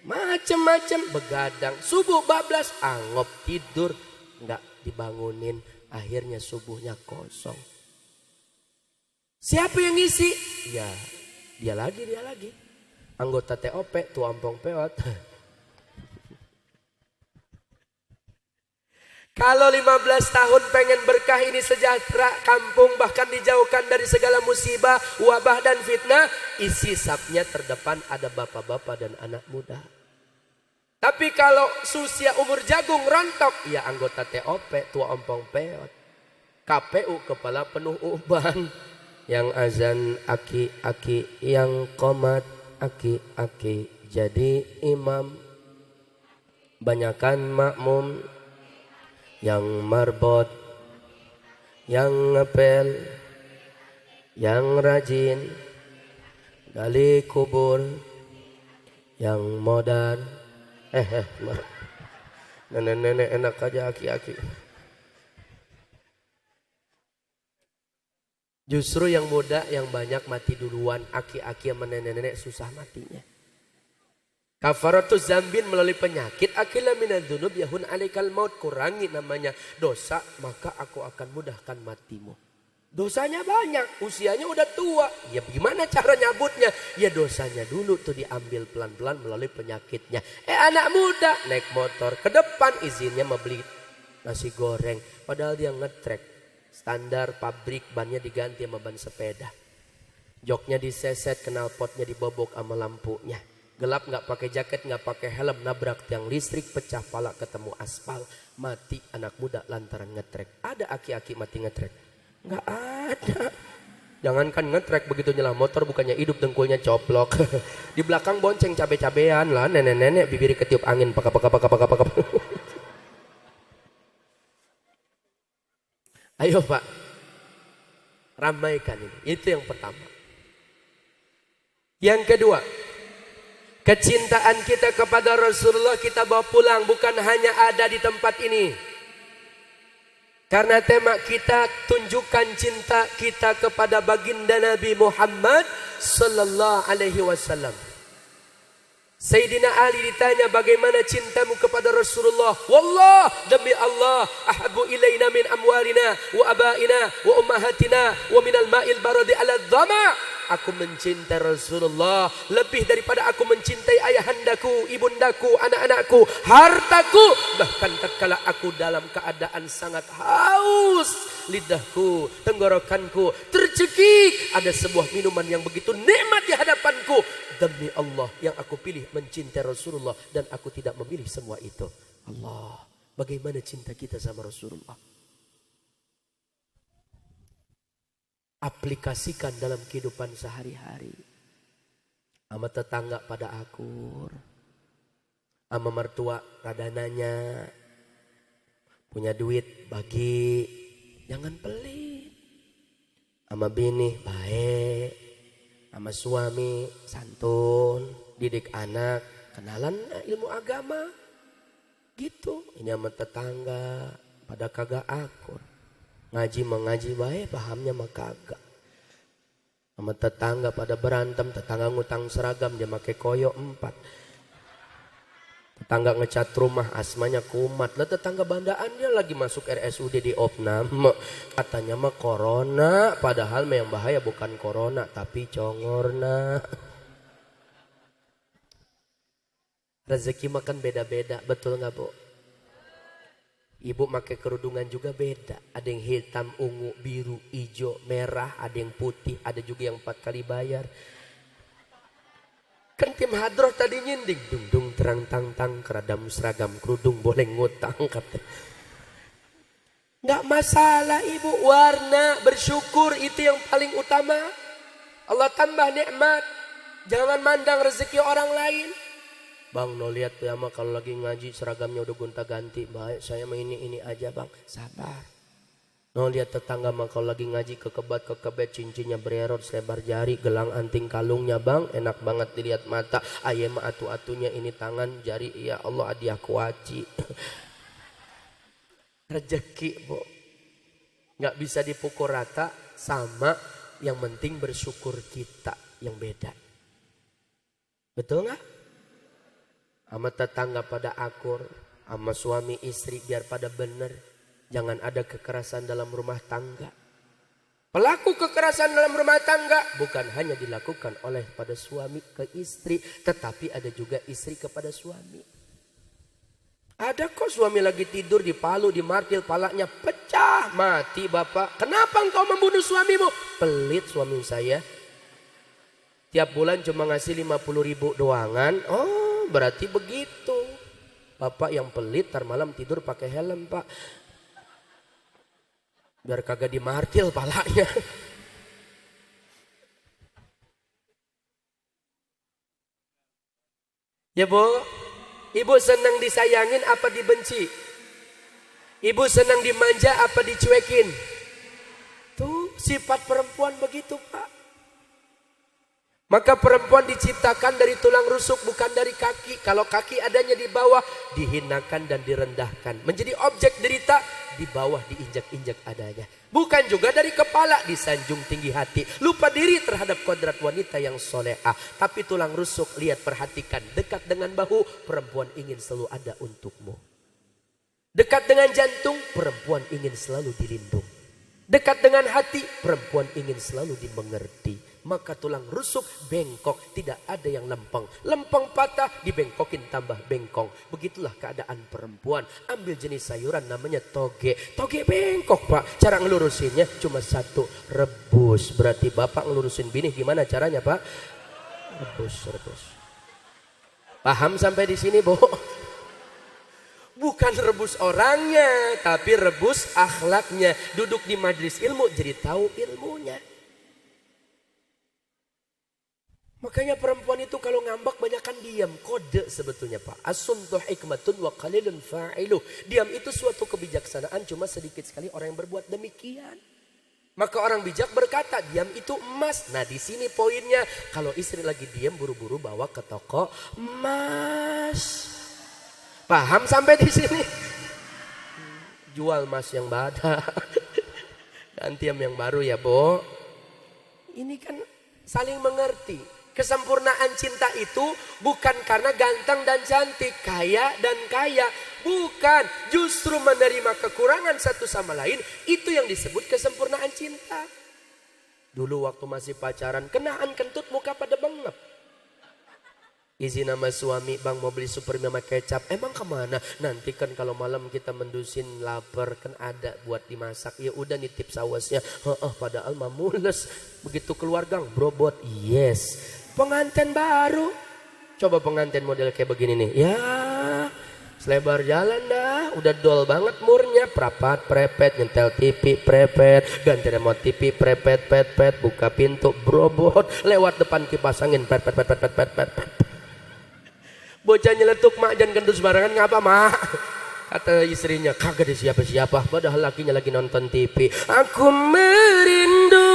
macem-macem, begadang, subuh bablas, angop tidur, nggak dibangunin, akhirnya subuhnya kosong. Siapa yang ngisi? Ya, dia lagi. Anggota TOP, tuh ampong peot. Kalau 15 tahun pengen berkah ini sejahtera, kampung bahkan dijauhkan dari segala musibah, wabah dan fitnah, isi sapnya terdepan ada bapak-bapak dan anak muda. Tapi kalau usia umur jagung rontok, ya anggota TOP, tua ompong peot. KPU kepala penuh uban. Yang azan aki-aki, yang qomat aki-aki, jadi imam. Banyakan makmum, yang marbot, yang ngepel, yang rajin, gali kubur, yang modern. Nenek-nenek enak aja aki-aki. Justru yang muda yang banyak mati duluan, aki-aki sama nenek-nenek susah matinya. Kafaratuz zambin melalui penyakit, akila minadzunub yahun alaikal maut, kurangi namanya dosa, maka aku akan mudahkan matimu. Dosanya banyak, usianya udah tua. Ya gimana cara nyabutnya? Ya dosanya dulu tuh diambil pelan-pelan melalui penyakitnya. Anak muda naik motor ke depan, izinnya mau beli nasi goreng, padahal dia ngetrek. Standar pabrik, bannya diganti sama ban sepeda. Joknya diseset, knalpotnya dibobok sama lampunya. Gelap, nggak pakai jaket, nggak pakai helm, nabrak tiang listrik, pecah pala ketemu aspal, mati anak muda lantaran ngetrek. Ada aki-aki mati ngetrek? Nggak ada. Jangankan ngetrek, begitu nyelah motor bukannya hidup dengkulnya coplok. Di belakang bonceng cabe-cabean lah, nenek-nenek bibir ketiup angin, paka. Ayo Pak, ramaikan ini. Itu yang pertama. Yang kedua, kecintaan kita kepada Rasulullah kita bawa pulang, bukan hanya ada di tempat ini. Karena tema kita tunjukkan cinta kita kepada baginda Nabi Muhammad sallallahu alaihi wasallam. Sayyidina Ali ditanya, bagaimana cintamu kepada Rasulullah? Wallah, demi Allah, ahabbu ilaina min amwalina wa abaina wa ummahatina wa minal ma'il baradi ala dhama. Aku mencintai Rasulullah lebih daripada aku mencintai ayahandaku, ibundaku, anak-anakku, hartaku. Bahkan tatkala aku dalam keadaan sangat haus, lidahku, tenggorokanku tercekik, ada sebuah minuman yang begitu nikmat di hadapanku. Demi Allah yang aku pilih mencintai Rasulullah, dan aku tidak memilih semua itu. Allah, bagaimana cinta kita sama Rasulullah? Aplikasikan dalam kehidupan sehari-hari. Sama tetangga pada akur, sama mertua rada nanya, punya duit bagi, jangan pelit. Sama bini baik, sama suami santun, didik anak, kenalan ilmu agama, gitu. Ini sama tetangga pada kagak akur. Ngaji mengaji baik, pahamnya mah kagak. Sama tetangga pada berantem, tetangga ngutang seragam, dia pakai koyo 4. Tetangga ngecat rumah asmanya kumat. Lah tetangga bandaan dia lagi masuk RSUD di opnam. Katanya mah corona, padahal yang bahaya bukan corona tapi congorna. Rezeki makan beda-beda, betul nggak Bu? Ibu pakai kerudungan juga beda. Ada yang hitam, ungu, biru, hijau, merah, ada yang putih, ada juga yang 4 kali bayar. Kan tim hadroh tadi nyinding, dung dung terang tang tang keradam seragam kerudung boleh ngutang katanya. Nggak masalah ibu, warna bersyukur itu yang paling utama. Allah tambah nikmat, jangan mandang rezeki orang lain. Bang, no lihat tuh ya mah kalau lagi ngaji seragamnya udah gonta-ganti. Baik, saya mah ini aja bang, sabar. No lihat tetangga mah kalau lagi ngaji kekebat cincinnya bererot selebar jari, gelang anting kalungnya bang, enak banget dilihat mata. Ayah mah atu-atunya ini tangan jari, ya Allah hadiah kuaci. Rezeki bu, nggak bisa dipukul rata sama. Yang penting bersyukur kita yang beda. Betul nggak? Sama tetangga pada akur, sama suami istri biar pada bener. Jangan ada kekerasan dalam rumah tangga. Pelaku kekerasan dalam rumah tangga bukan hanya dilakukan oleh pada suami ke istri, tetapi ada juga istri kepada suami. Ada kok suami lagi tidur di palu, di martil, palanya pecah, mati bapak. Kenapa engkau membunuh suamimu? Pelit suami saya. Tiap bulan cuma ngasih 50.000 doangan. Oh, berarti begitu. Bapak yang pelit tar malam tidur pakai helm pak. Biar kagak dimartil palanya. Ya bu, ibu senang disayangin apa dibenci? Ibu senang dimanja apa dicuekin? Tuh sifat perempuan begitu pak. Maka perempuan diciptakan dari tulang rusuk bukan dari kaki. Kalau kaki adanya di bawah dihinakan dan direndahkan. Menjadi objek derita di bawah diinjak-injak adanya. Bukan juga dari kepala disanjung tinggi hati. Lupa diri terhadap kodrat wanita yang solehah. Tapi tulang rusuk lihat perhatikan. Dekat dengan bahu perempuan ingin selalu ada untukmu. Dekat dengan jantung perempuan ingin selalu dilindung. Dekat dengan hati perempuan ingin selalu dimengerti. Maka tulang rusuk bengkok, tidak ada yang lempeng. Lempeng patah, dibengkokin tambah bengkong. Begitulah keadaan perempuan. Ambil jenis sayuran namanya toge. Toge bengkok pak. Cara ngelurusinnya cuma satu, rebus. Berarti bapak ngelurusin bini gimana caranya pak? Rebus. Paham sampai di sini bu? Bukan rebus orangnya, tapi rebus akhlaknya. Duduk di majelis ilmu jadi tahu ilmunya. Makanya perempuan itu kalau ngambek banyakkan diam. Kode sebetulnya pak. As-suntu hikmatun wa qalilun fa'iluh. Diam itu suatu kebijaksanaan, cuma sedikit sekali orang yang berbuat demikian. Maka orang bijak berkata diam itu emas. Nah di sini poinnya. Kalau istri lagi diam buru-buru bawa ke toko emas. Paham sampai di sini? Jual emas yang bada. Ganti yang baru ya bu. Ini kan saling mengerti. Kesempurnaan cinta itu bukan karena ganteng dan cantik, kaya dan kaya. Bukan, justru menerima kekurangan satu sama lain. Itu yang disebut kesempurnaan cinta. Dulu waktu masih pacaran, kenaan kentut muka pada bengep. Izin sama suami, bang mau beli Supermie sama kecap. Emang kemana? Nanti kan kalau malam kita mendusin lapar kan ada buat dimasak. Ya udah nitip sawasnya. Padahal mah mules. Begitu keluar gang brobot. Yes. Pengantin baru. Coba pengantin model kayak begini nih. Ya selebar jalan dah. Udah dol banget murnya. Prapat, prepet, nyentel TV, prepet. Ganti remote TV, prepet, pet. Buka pintu, brobot. Lewat depan kipas angin, pet. Bocah nyeletuk, mak jangan gendut sembarangan. Ngapa mak? Kata istrinya, kagak ada siapa-siapa. Padahal lakinya lagi nonton TV. Aku merindu.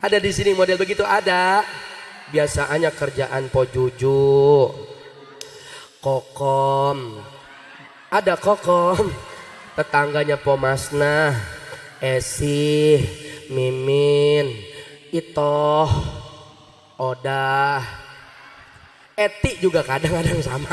Ada di sini model begitu ada. Biasanya kerjaan pojuju, kokom. Ada kokom. Tetangganya pomasna, Esi, Mimin, Itoh, Odah. Etik juga kadang-kadang sama.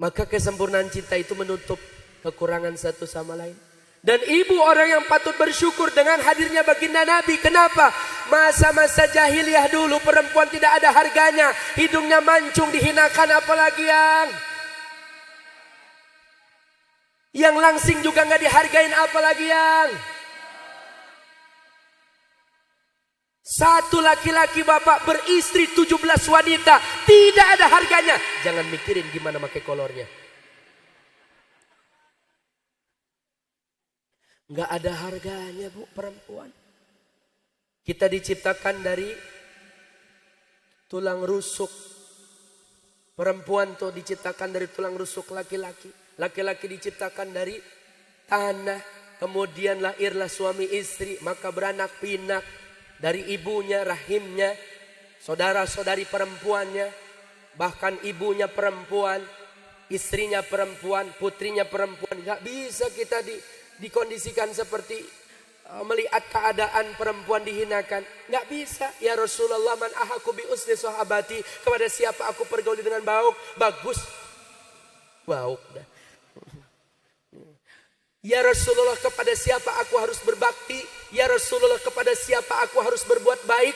Maka kesempurnaan cinta itu menutup kekurangan satu sama lain. Dan ibu orang yang patut bersyukur dengan hadirnya baginda Nabi. Kenapa? Masa-masa jahiliyah dulu perempuan tidak ada harganya. Hidungnya mancung, dihinakan, apalagi yang langsing juga nggak dihargain, apalagi yang satu laki-laki bapak beristri 17 wanita. Tidak ada harganya. Jangan mikirin gimana pakai kolornya. Nggak ada harganya bu perempuan. Kita diciptakan dari tulang rusuk. Perempuan tuh diciptakan dari tulang rusuk laki-laki. Laki-laki diciptakan dari tanah. Kemudian lahirlah suami istri. Maka beranak pinak. Dari ibunya, rahimnya, saudara-saudari perempuannya, bahkan ibunya perempuan, istrinya perempuan, putrinya perempuan. Gak bisa kita dikondisikan seperti melihat keadaan perempuan dihinakan. Gak bisa. Ya Rasulullah, man ahaku bi usni sahabati. Kepada siapa aku pergauli dengan bagus. Bauk dah. Ya Rasulullah, kepada siapa aku harus berbakti? Ya Rasulullah, kepada siapa aku harus berbuat baik?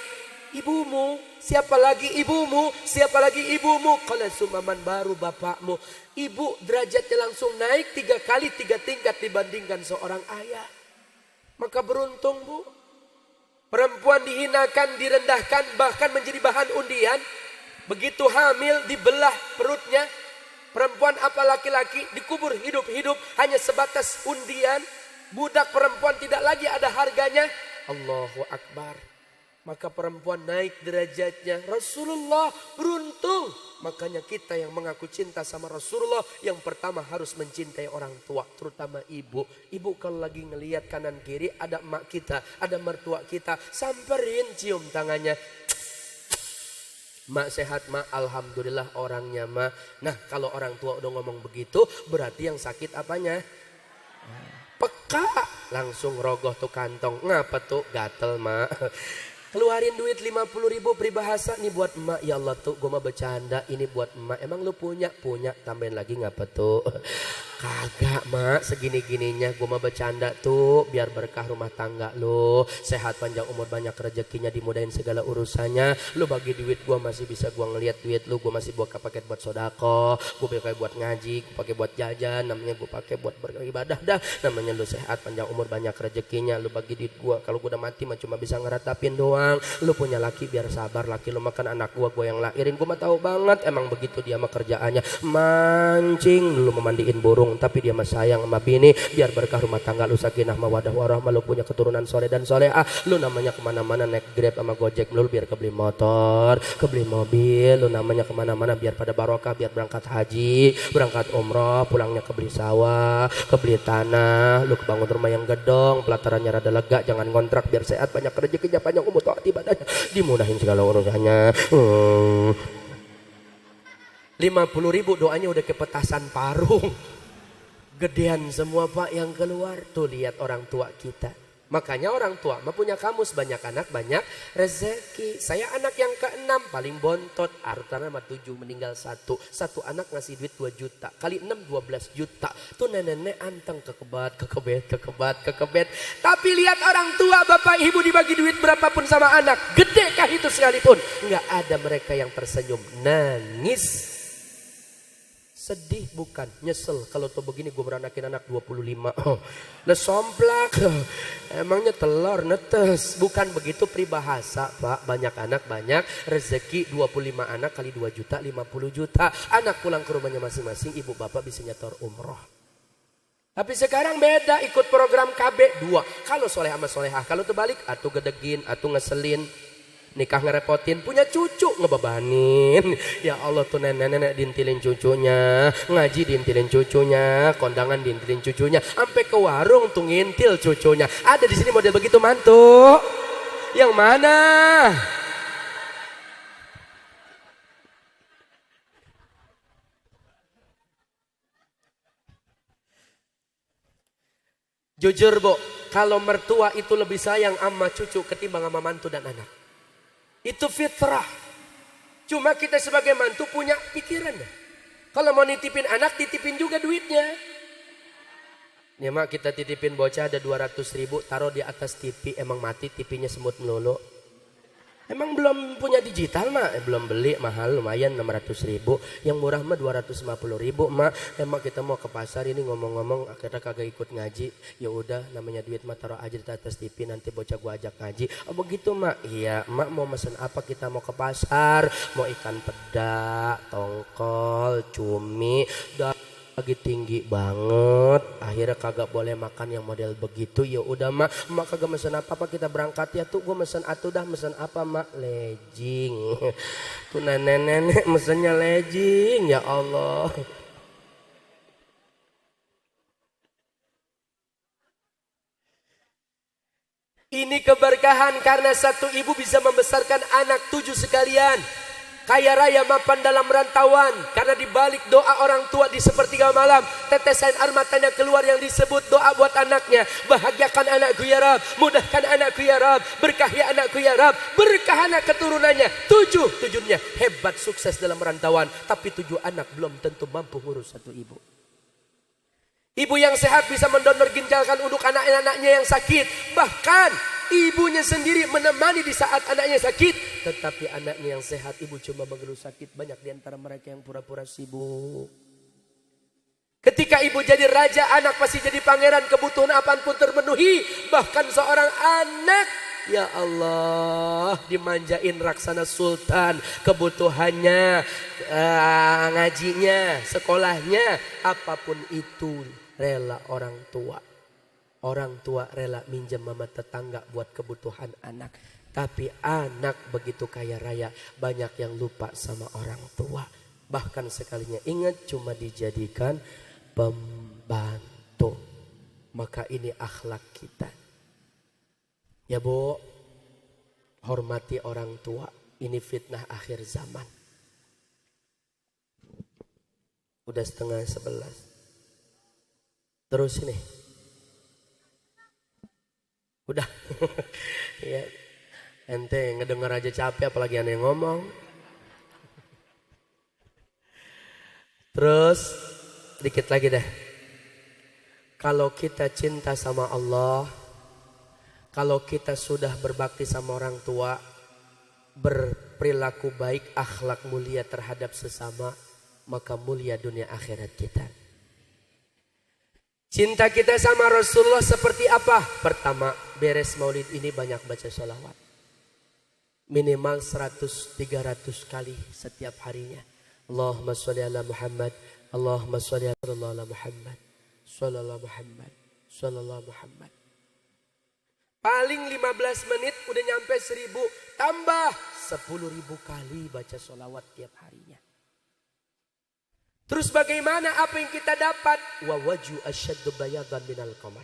Ibumu. Siapa lagi ibumu? Siapa lagi ibumu? Qala sumaman baru bapakmu. Ibu derajatnya langsung naik 3 kali 3 tingkat dibandingkan seorang ayah. Maka beruntung bu. Perempuan dihinakan, direndahkan, bahkan menjadi bahan undian. Begitu hamil dibelah perutnya. Perempuan apa laki-laki dikubur hidup-hidup hanya sebatas undian. Budak perempuan tidak lagi ada harganya. Allahu Akbar. Maka perempuan naik derajatnya. Rasulullah beruntung. Makanya kita yang mengaku cinta sama Rasulullah, yang pertama harus mencintai orang tua, terutama ibu. Ibu kalau lagi ngelihat kanan kiri ada emak kita, ada mertua kita, samperin, cium tangannya. Mak sehat mak, alhamdulillah orangnya mak. Nah kalau orang tua udah ngomong begitu, berarti yang sakit apanya? Peka. Langsung rogoh tuh kantong. Ngapa tuh? Gatel mak. Keluarin duit 50.000 peribahasa nih buat emak. Ya Allah tuh gue mah bercanda, ini buat emak. Emang lu punya? Punya. Tambahin lagi ngapa tuh? Kagak mak, segini-gininya gue mah bercanda tuh biar berkah rumah tangga lu, sehat panjang umur banyak rezekinya, dimudahin segala urusannya. Lu bagi duit gue masih bisa gue ngeliat duit lu, gue masih buat paket buat sodako, gue pakai buat ngaji, gue pakai buat jajan, namanya gue pakai buat beribadah dah. Namanya lu sehat panjang umur banyak rezekinya. Lu bagi duit gue, kalau gue udah mati mah cuma bisa ngeratapin doang. Lu punya laki biar sabar, laki lu makan anak gue yang lahirin. Gue mah tahu banget emang begitu dia mah kerjaannya, mancing. Lu memandiin burung tapi dia mah sayang sama bini biar berkah rumah tangga lu, sakinah mawadah warahmah. Lu punya keturunan soleh dan solehah. Lu namanya kemana-mana naik Grab sama Gojek lu biar kebeli motor, kebeli mobil. Lu namanya kemana-mana biar pada barokah, biar berangkat haji, berangkat umroh, pulangnya kebeli sawah, kebeli tanah. Lu kebangun rumah yang gedong, pelatarannya rada lega, jangan kontrak, biar sehat banyak rezekinya, panjang umur, taat ibadahnya, dimudahin segala urusannya. 50.000 doanya udah ke petasan parung. Gedean semua pak yang keluar. Tuh lihat orang tua kita. Makanya orang tua mah punya kamus, banyak anak banyak rezeki. Saya anak yang ke-6 paling bontot. Artana mah 7 meninggal 1. Satu anak ngasih duit 2 juta. Kali 6 12 juta. Tuh nenek-nenek anteng kekebet. Tapi lihat orang tua bapak ibu dibagi duit berapapun sama anak, gedekah itu sekalipun, nggak ada mereka yang tersenyum. Nangis. Sedih bukan, nyesel. Kalau tuh begini gue beranakin anak 25. Lesomplak. Emangnya telur netes. Bukan begitu peribahasa pak. Banyak anak banyak rezeki. 25 anak kali 2 juta 50 juta. Anak pulang ke rumahnya masing-masing, ibu bapak bisa nyetor umroh. Tapi sekarang beda, ikut program KB 2. Kalau soleh sama solehah, kalau terbalik atuh gedegin, atuh ngeselin. Nikah ngerepotin, punya cucu ngebebanin. Ya Allah tuh nenek-nenek diintilin cucunya, ngaji diintilin cucunya, kondangan diintilin cucunya, sampai ke warung tuh ngintil cucunya. Ada di sini model begitu mantu? Yang mana? Jujur Bu, kalau mertua itu lebih sayang sama cucu ketimbang sama mantu dan anak. Itu fitrah. Cuma kita sebagai mantu punya pikiran. Kalau mau nitipin anak, titipin juga duitnya. Ya mak, kita titipin bocah ada 200.000, taruh di atas TV, emang mati TV-nya semut melulu. Emang belum punya digital mak, belum beli, mahal lumayan 600.000, yang murah mah 250.000 mak. Emang kita mau ke pasar ini ngomong-ngomong akhirnya kagak ikut ngaji. Ya udah, namanya duit mak taruh aja di atas TV, nanti bocah gua ajak ngaji. Oh begitu mak, iya mak mau mesen apa, kita mau ke pasar, mau ikan peda, tongkol, cumi, lagi tinggi banget, akhirnya kagak boleh makan yang model begitu. Ya udah mak kagak mesen apa kita berangkat ya tuh. Gue mesen atuh dah, mesen apa mak? Legging. Tuh nenek mesennya legging, ya Allah. Ini keberkahan karena satu ibu bisa membesarkan anak 7 sekalian. Kaya raya mapan dalam rantauan. Karena dibalik doa orang tua di sepertiga malam, tetesan air matanya keluar yang disebut doa buat anaknya. Bahagiakan anakku ya Rab, mudahkan anakku ya Rab, berkahi anakku ya Rab, berkah anak keturunannya. 7 tujuannya hebat, sukses dalam rantauan. Tapi 7 anak belum tentu mampu ngurus satu ibu. Ibu yang sehat bisa mendonor ginjalkan untuk anak-anaknya yang sakit. Bahkan ibunya sendiri menemani di saat anaknya sakit. Tetapi anaknya yang sehat, ibu cuma mengeluh sakit. Banyak di antara mereka yang pura-pura sibuk. Ketika ibu jadi raja, anak pasti jadi pangeran. Kebutuhan apapun terpenuhi. Bahkan seorang anak, ya Allah, dimanjain raksana sultan. Kebutuhannya, ngajinya, sekolahnya, apapun itu rela orang tua. Orang tua rela minjem sama tetangga buat kebutuhan anak. Tapi anak begitu kaya raya, banyak yang lupa sama orang tua. Bahkan sekalinya ingat cuma dijadikan pembantu. Maka ini akhlak kita. Ya Bu, hormati orang tua. Ini fitnah akhir zaman. Udah 10:30. Terus ini. Udah. Ya. Ente ngedenger aja capek apalagi aneh ngomong. Terus dikit lagi deh. Kalau kita cinta sama Allah, kalau kita sudah berbakti sama orang tua, berperilaku baik, akhlak mulia terhadap sesama, maka mulia dunia akhirat kita. Cinta kita sama Rasulullah seperti apa? Pertama, beres maulid ini banyak baca sholawat. Minimal 100-300 kali setiap harinya. Allahumma sholli ala Muhammad, Allahumma sholli ala Muhammad, sallallahu Muhammad, sallallahu Muhammad. Paling 15 menit udah nyampe 1000, tambah 10.000 kali baca sholawat tiap harinya. Terus bagaimana apa yang kita dapat? Wa waju asyaddu bayadan minal qamar.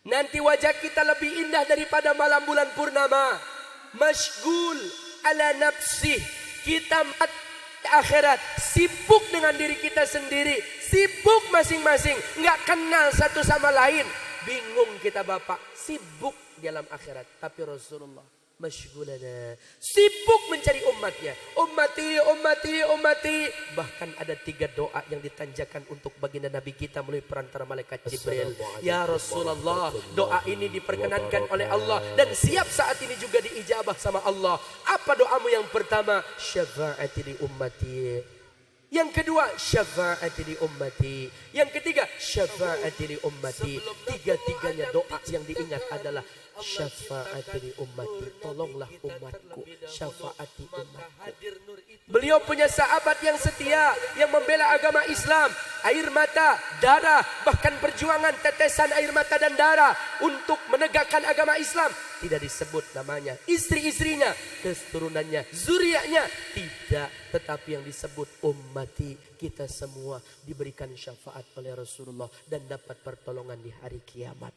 Nanti wajah kita lebih indah daripada malam bulan purnama. Masyghul ala nafsih. Kita mati akhirat, sibuk dengan diri kita sendiri, sibuk masing-masing, nggak kenal satu sama lain. Bingung kita Bapak, sibuk di alam akhirat. Tapi Rasulullah masyghulana, sibuk mencari umatnya. Ummati, ummati, ummati. Bahkan ada 3 doa yang ditanjakan untuk baginda Nabi kita melalui perantara malaikat Jibril. Ya Rasulullah, doa ini diperkenankan oleh Allah dan siap saat ini juga diijabah sama Allah. Apa doamu yang pertama? Syafa'ati li ummati. Yang kedua, syafa'ati li ummati. Yang ketiga, syafa'ati li ummati. Tiga-tiganya doa yang diingat adalah syafa'ati li ummati. Tolonglah umatku, syafaati umatku. Beliau punya sahabat yang setia, yang membela agama Islam. Air mata, darah, bahkan perjuangan tetesan air mata dan darah untuk menegakkan agama Islam. Tidak disebut namanya, istri-istrinya, keturunannya, zuriatnya, tidak. Tetapi yang disebut ummati, kita semua diberikan syafaat oleh Rasulullah dan dapat pertolongan di hari kiamat.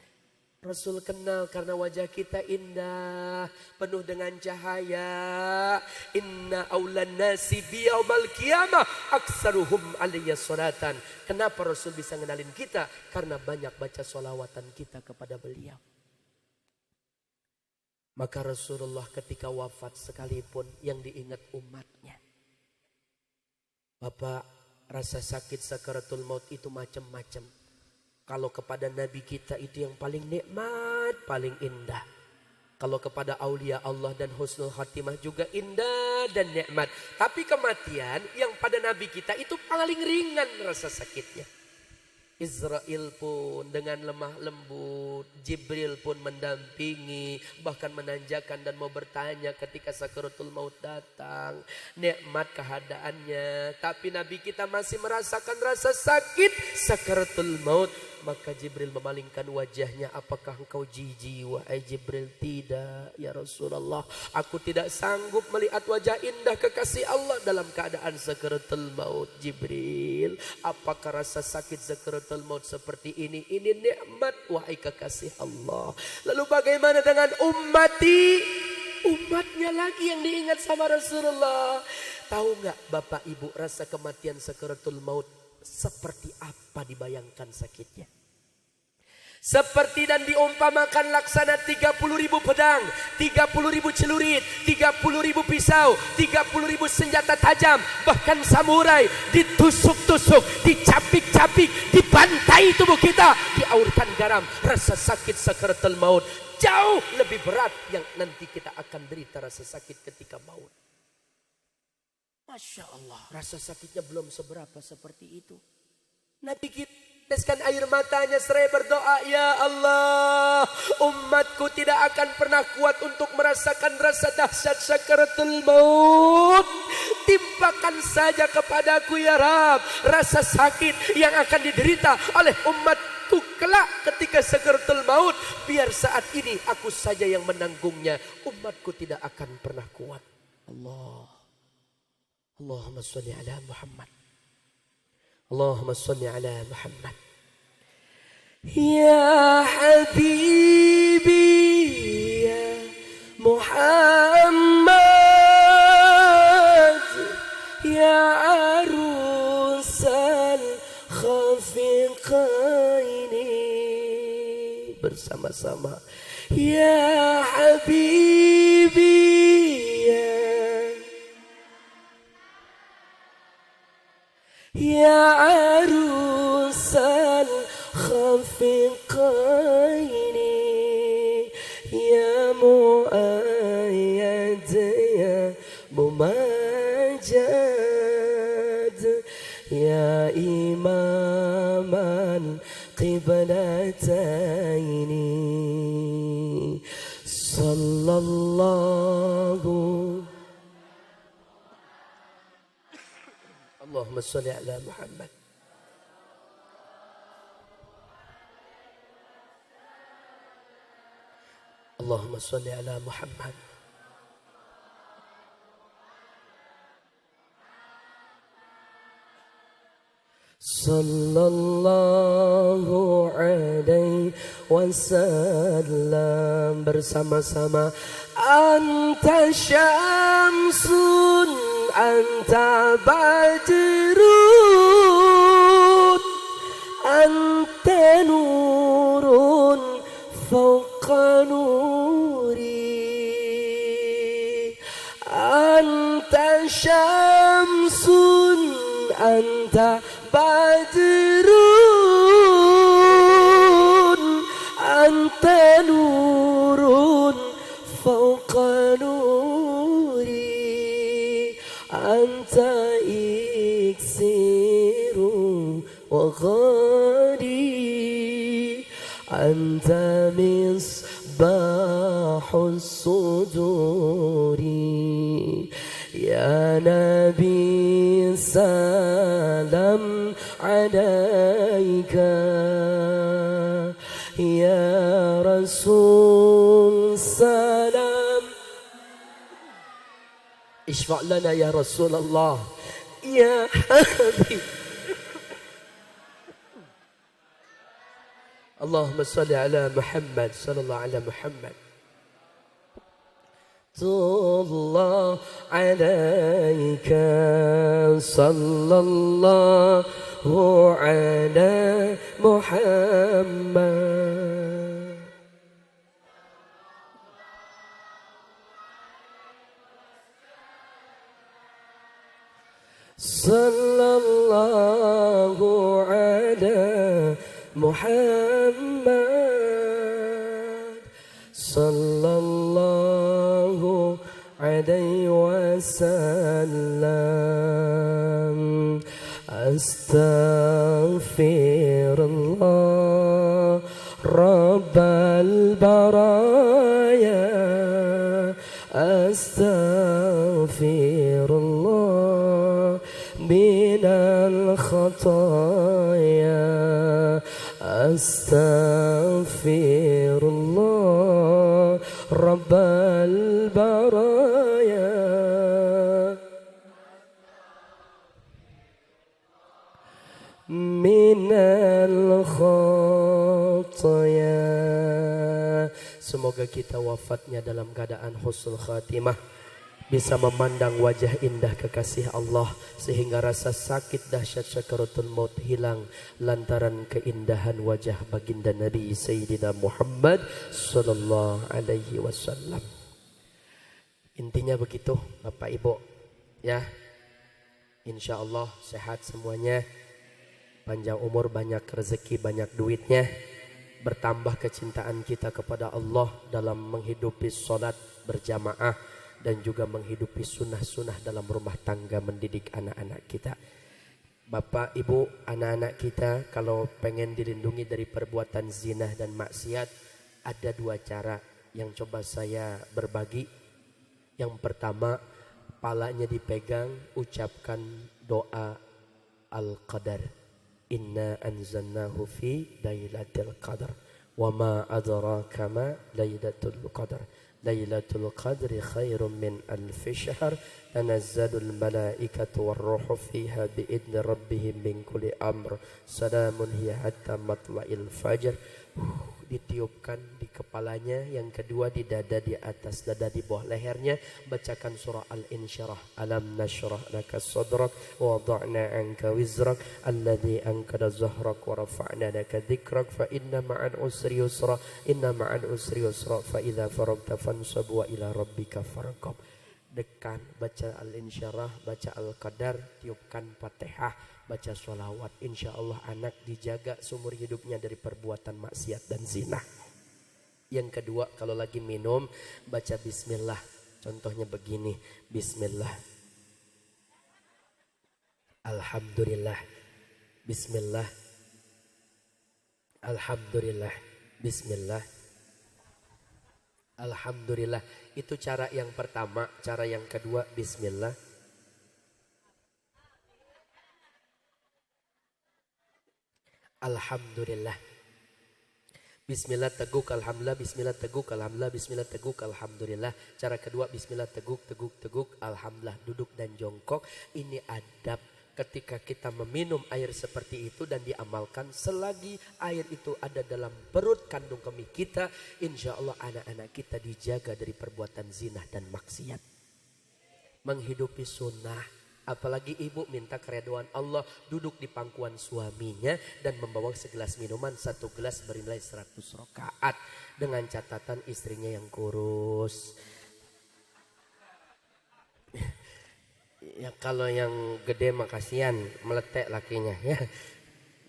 Rasul kenal karena wajah kita indah, penuh dengan cahaya. Inna aulan nasi biyaumal qiyamah aksaruhum alayya salatan. Kenapa Rasul bisa ngenalin kita? Karena banyak baca solawatan kita kepada beliau. Maka Rasulullah ketika wafat sekalipun yang diingat umatnya. Bapak, rasa sakit sakaratul maut itu macam-macam. Kalau kepada Nabi kita itu yang paling nikmat, paling indah. Kalau kepada aulia Allah dan husnul khatimah juga indah dan nikmat. Tapi kematian yang pada Nabi kita itu paling ringan rasa sakitnya. Israel pun dengan lemah lembut, Jibril pun mendampingi, bahkan menanjakan dan mau bertanya ketika sakaratul maut datang. Nikmat keadaannya, tapi Nabi kita masih merasakan rasa sakit sakaratul maut. Maka Jibril memalingkan wajahnya, apakah engkau jijik wahai Jibril? Tidak ya Rasulullah, aku tidak sanggup melihat wajah indah kekasih Allah dalam keadaan sakaratul maut. Jibril, apakah rasa sakit sakaratul maut seperti ini? Ini nikmat wahai kekasih Allah. Lalu bagaimana dengan umatnya lagi yang diingat sama Rasulullah? Tahu nggak Bapak Ibu, rasa kematian sakaratul maut seperti apa dibayangkan sakitnya? Seperti dan diumpamakan laksana 30.000 pedang, 30.000 celurit, 30.000 pisau, 30.000 senjata tajam, bahkan samurai ditusuk-tusuk, dicapik-capik, dibantai tubuh kita, diaurkan garam. Rasa sakit sakaratul maut jauh lebih berat yang nanti kita akan derita rasa sakit ketika maut. Masya Allah, rasa sakitnya belum seberapa seperti itu. Nabi kita teteskan air matanya seraya berdoa, ya Allah, umatku tidak akan pernah kuat untuk merasakan rasa dahsyat sakaratul maut. Timpakan saja kepadaku ya Rab rasa sakit yang akan diderita oleh umatku kelak ketika sakaratul maut. Biar saat ini aku saja yang menanggungnya, umatku tidak akan pernah kuat. Allahumma salli ala Muhammad. Allahumma salli ala Muhammad. Ya Habibi ya Muhammad, ya arusal khafiqaini. Bersama-sama. Ya Habibi ya arusal khafiqaini, ya muayyad ya mumajad, ya imaman qiblataini. Sallallahu Allahumma salli ala Muhammad. Allahumma salli ala Muhammad. Sallallahu alaihi wasallam. Bersama-sama. Anta syamsun anta badrun anta nurun fawqa nuri, anta syamsun anta badrun anta nurun fawqa nuri, anta iksiru wa ghali, anta misbahus suduri. Ya Nabi salam alaika, ya Rasul salam. Ishfa' lana ya Rasulullah, ya Habib. Allahumma salli ala Muhammad sallallahu ala Muhammad. الله عليك صلى الله على محمد صلى الله على محمد صلى الله عليه وسلم أستغفر الله رب البرايا أستغفر الله من الخطايا أستغفر الله رب البرايا من الخطايا. Semoga kita wafatnya dalam keadaan husnul khatimah, bisa memandang wajah indah kekasih Allah, sehingga rasa sakit dahsyat sakaratul maut hilang lantaran keindahan wajah baginda Nabi Sayyidina Muhammad sallallahu alaihi wasallam. Intinya begitu Bapak Ibu ya. Insya Allah sehat semuanya, panjang umur, banyak rezeki, banyak duitnya, bertambah kecintaan kita kepada Allah dalam menghidupi sholat berjamaah dan juga menghidupi sunnah-sunnah dalam rumah tangga, mendidik anak-anak kita. Bapak, Ibu, anak-anak kita kalau pengen dilindungi dari perbuatan zina dan maksiat, ada dua cara yang coba saya berbagi. Yang pertama, palanya dipegang, ucapkan doa Al-Qadar. Inna anzalnahu fi lailatul qadar. Wa ma adraka ma lailatul qadar. Lailatul qadri khairum min alfi syahr. Tanazzalul malaikatu warruhu fiha biidni rabbihim min kulli amr. Salamun hiya hatta matla'il fajr. Ditiupkan di kepalanya, yang kedua di dada, di atas dada, di bawah lehernya. Bacakan surah Al-Insyirah. Alam nashrah laka sadrak wa wada'na anka wizrak alladhi ankada zahrak wa rafa'na laka dhikrak fa inna ma'al usri yusra inna ma'al usri yusra fa idza faragta fansab wa ila rabbika farghab. Dekan, baca Al-Insyirah, baca Al-Qadar, tiupkan Fatihah, baca sholawat. Insya Allah anak dijaga seumur hidupnya dari perbuatan maksiat dan zina. Yang kedua, kalau lagi minum, baca bismillah. Contohnya begini, bismillah, alhamdulillah, bismillah, alhamdulillah, bismillah, alhamdulillah. Itu cara yang pertama. Cara yang kedua, bismillah, alhamdulillah, bismillah teguk alhamdulillah, bismillah teguk alhamdulillah, bismillah teguk alhamdulillah. Cara kedua, bismillah teguk teguk teguk alhamdulillah, duduk dan jongkok. Ini adab ketika kita meminum air seperti itu dan diamalkan. Selagi air itu ada dalam perut kandung kemih kita, insya Allah anak-anak kita dijaga dari perbuatan zina dan maksiat. Menghidupi sunnah. Apalagi ibu minta keridhaan Allah, duduk di pangkuan suaminya dan membawa segelas minuman, satu gelas bernilai 100 rakaat, dengan catatan istrinya yang kurus. Ya kalau yang gede mah kasihan, meletek lakinya ya.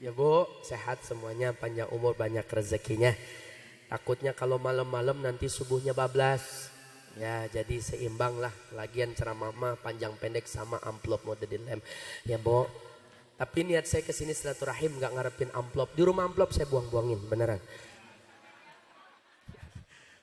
Ya Bu, sehat semuanya, panjang umur, banyak rezekinya. Takutnya kalau malam-malam nanti subuhnya bablas. Ya jadi seimbang lah. Lagian ceramah mah panjang pendek sama amplop mode di lem. Ya Bu. Tapi niat saya kesini silaturahim, gak ngarepin amplop. Di rumah amplop saya buang-buangin beneran.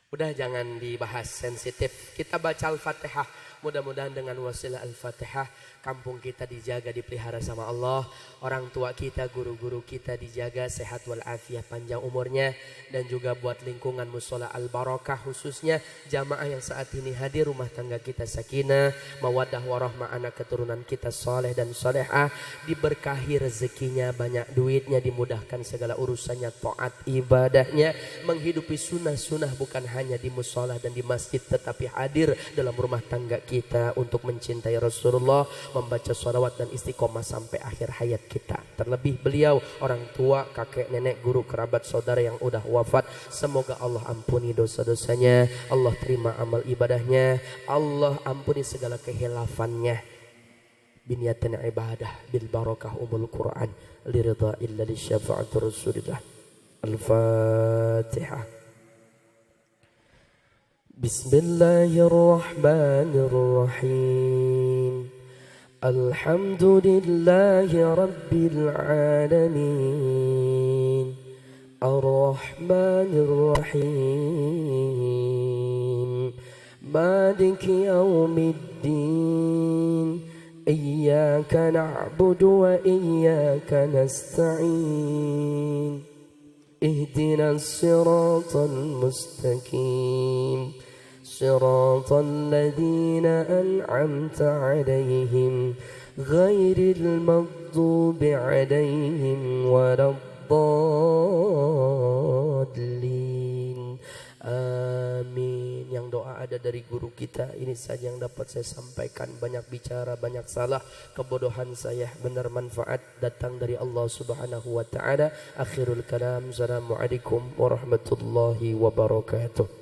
Udah jangan dibahas sensitif. Kita baca Al-Fatihah. Mudah-mudahan dengan wasilah Al-Fatihah kampung kita dijaga, dipelihara sama Allah. Orang tua kita, guru-guru kita dijaga sehat walafiat, panjang umurnya. Dan juga buat lingkungan Mushola Al-Barakah, khususnya jamaah yang saat ini hadir, rumah tangga kita sakinah, mawaddah warahmah, anak keturunan kita soleh dan solehah, diberkahi rezekinya, banyak duitnya, dimudahkan segala urusannya, taat ibadahnya, menghidupi sunnah-sunnah bukan hanya di mushola dan di masjid, tetapi hadir dalam rumah tangga kita untuk mencintai Rasulullah, membaca sholawat dan istiqomah sampai akhir hayat kita. Terlebih beliau, orang tua, kakek, nenek, guru, kerabat, saudara yang udah wafat, semoga Allah ampuni dosa-dosanya, Allah terima amal ibadahnya, Allah ampuni segala kehilafannya. Biniatan ibadah bil barakah umul Quran liridha illa li syafa'atur Rasulillah. Al-Fatihah. Bismillahirrahmanirrahim. Alhamdulillahi rabbil alamin. Ar-Rahmanir-Rahim. Maliki yaumiddin. Iyyaka na'budu wa iyyaka nasta'in. Ihdinas siratal mustaqim. صراط الذين أنعمت عليهم غير المغضوب عليهم ولا الضالين. Amin. Yang doa ada dari guru kita. Ini saja yang dapat saya sampaikan. Banyak bicara, banyak salah, kebodohan saya, benar manfaat datang dari Allah Subhanahu wa taala. Akhirul kalam. Assalamualaikum warahmatullahi wabarakatuh.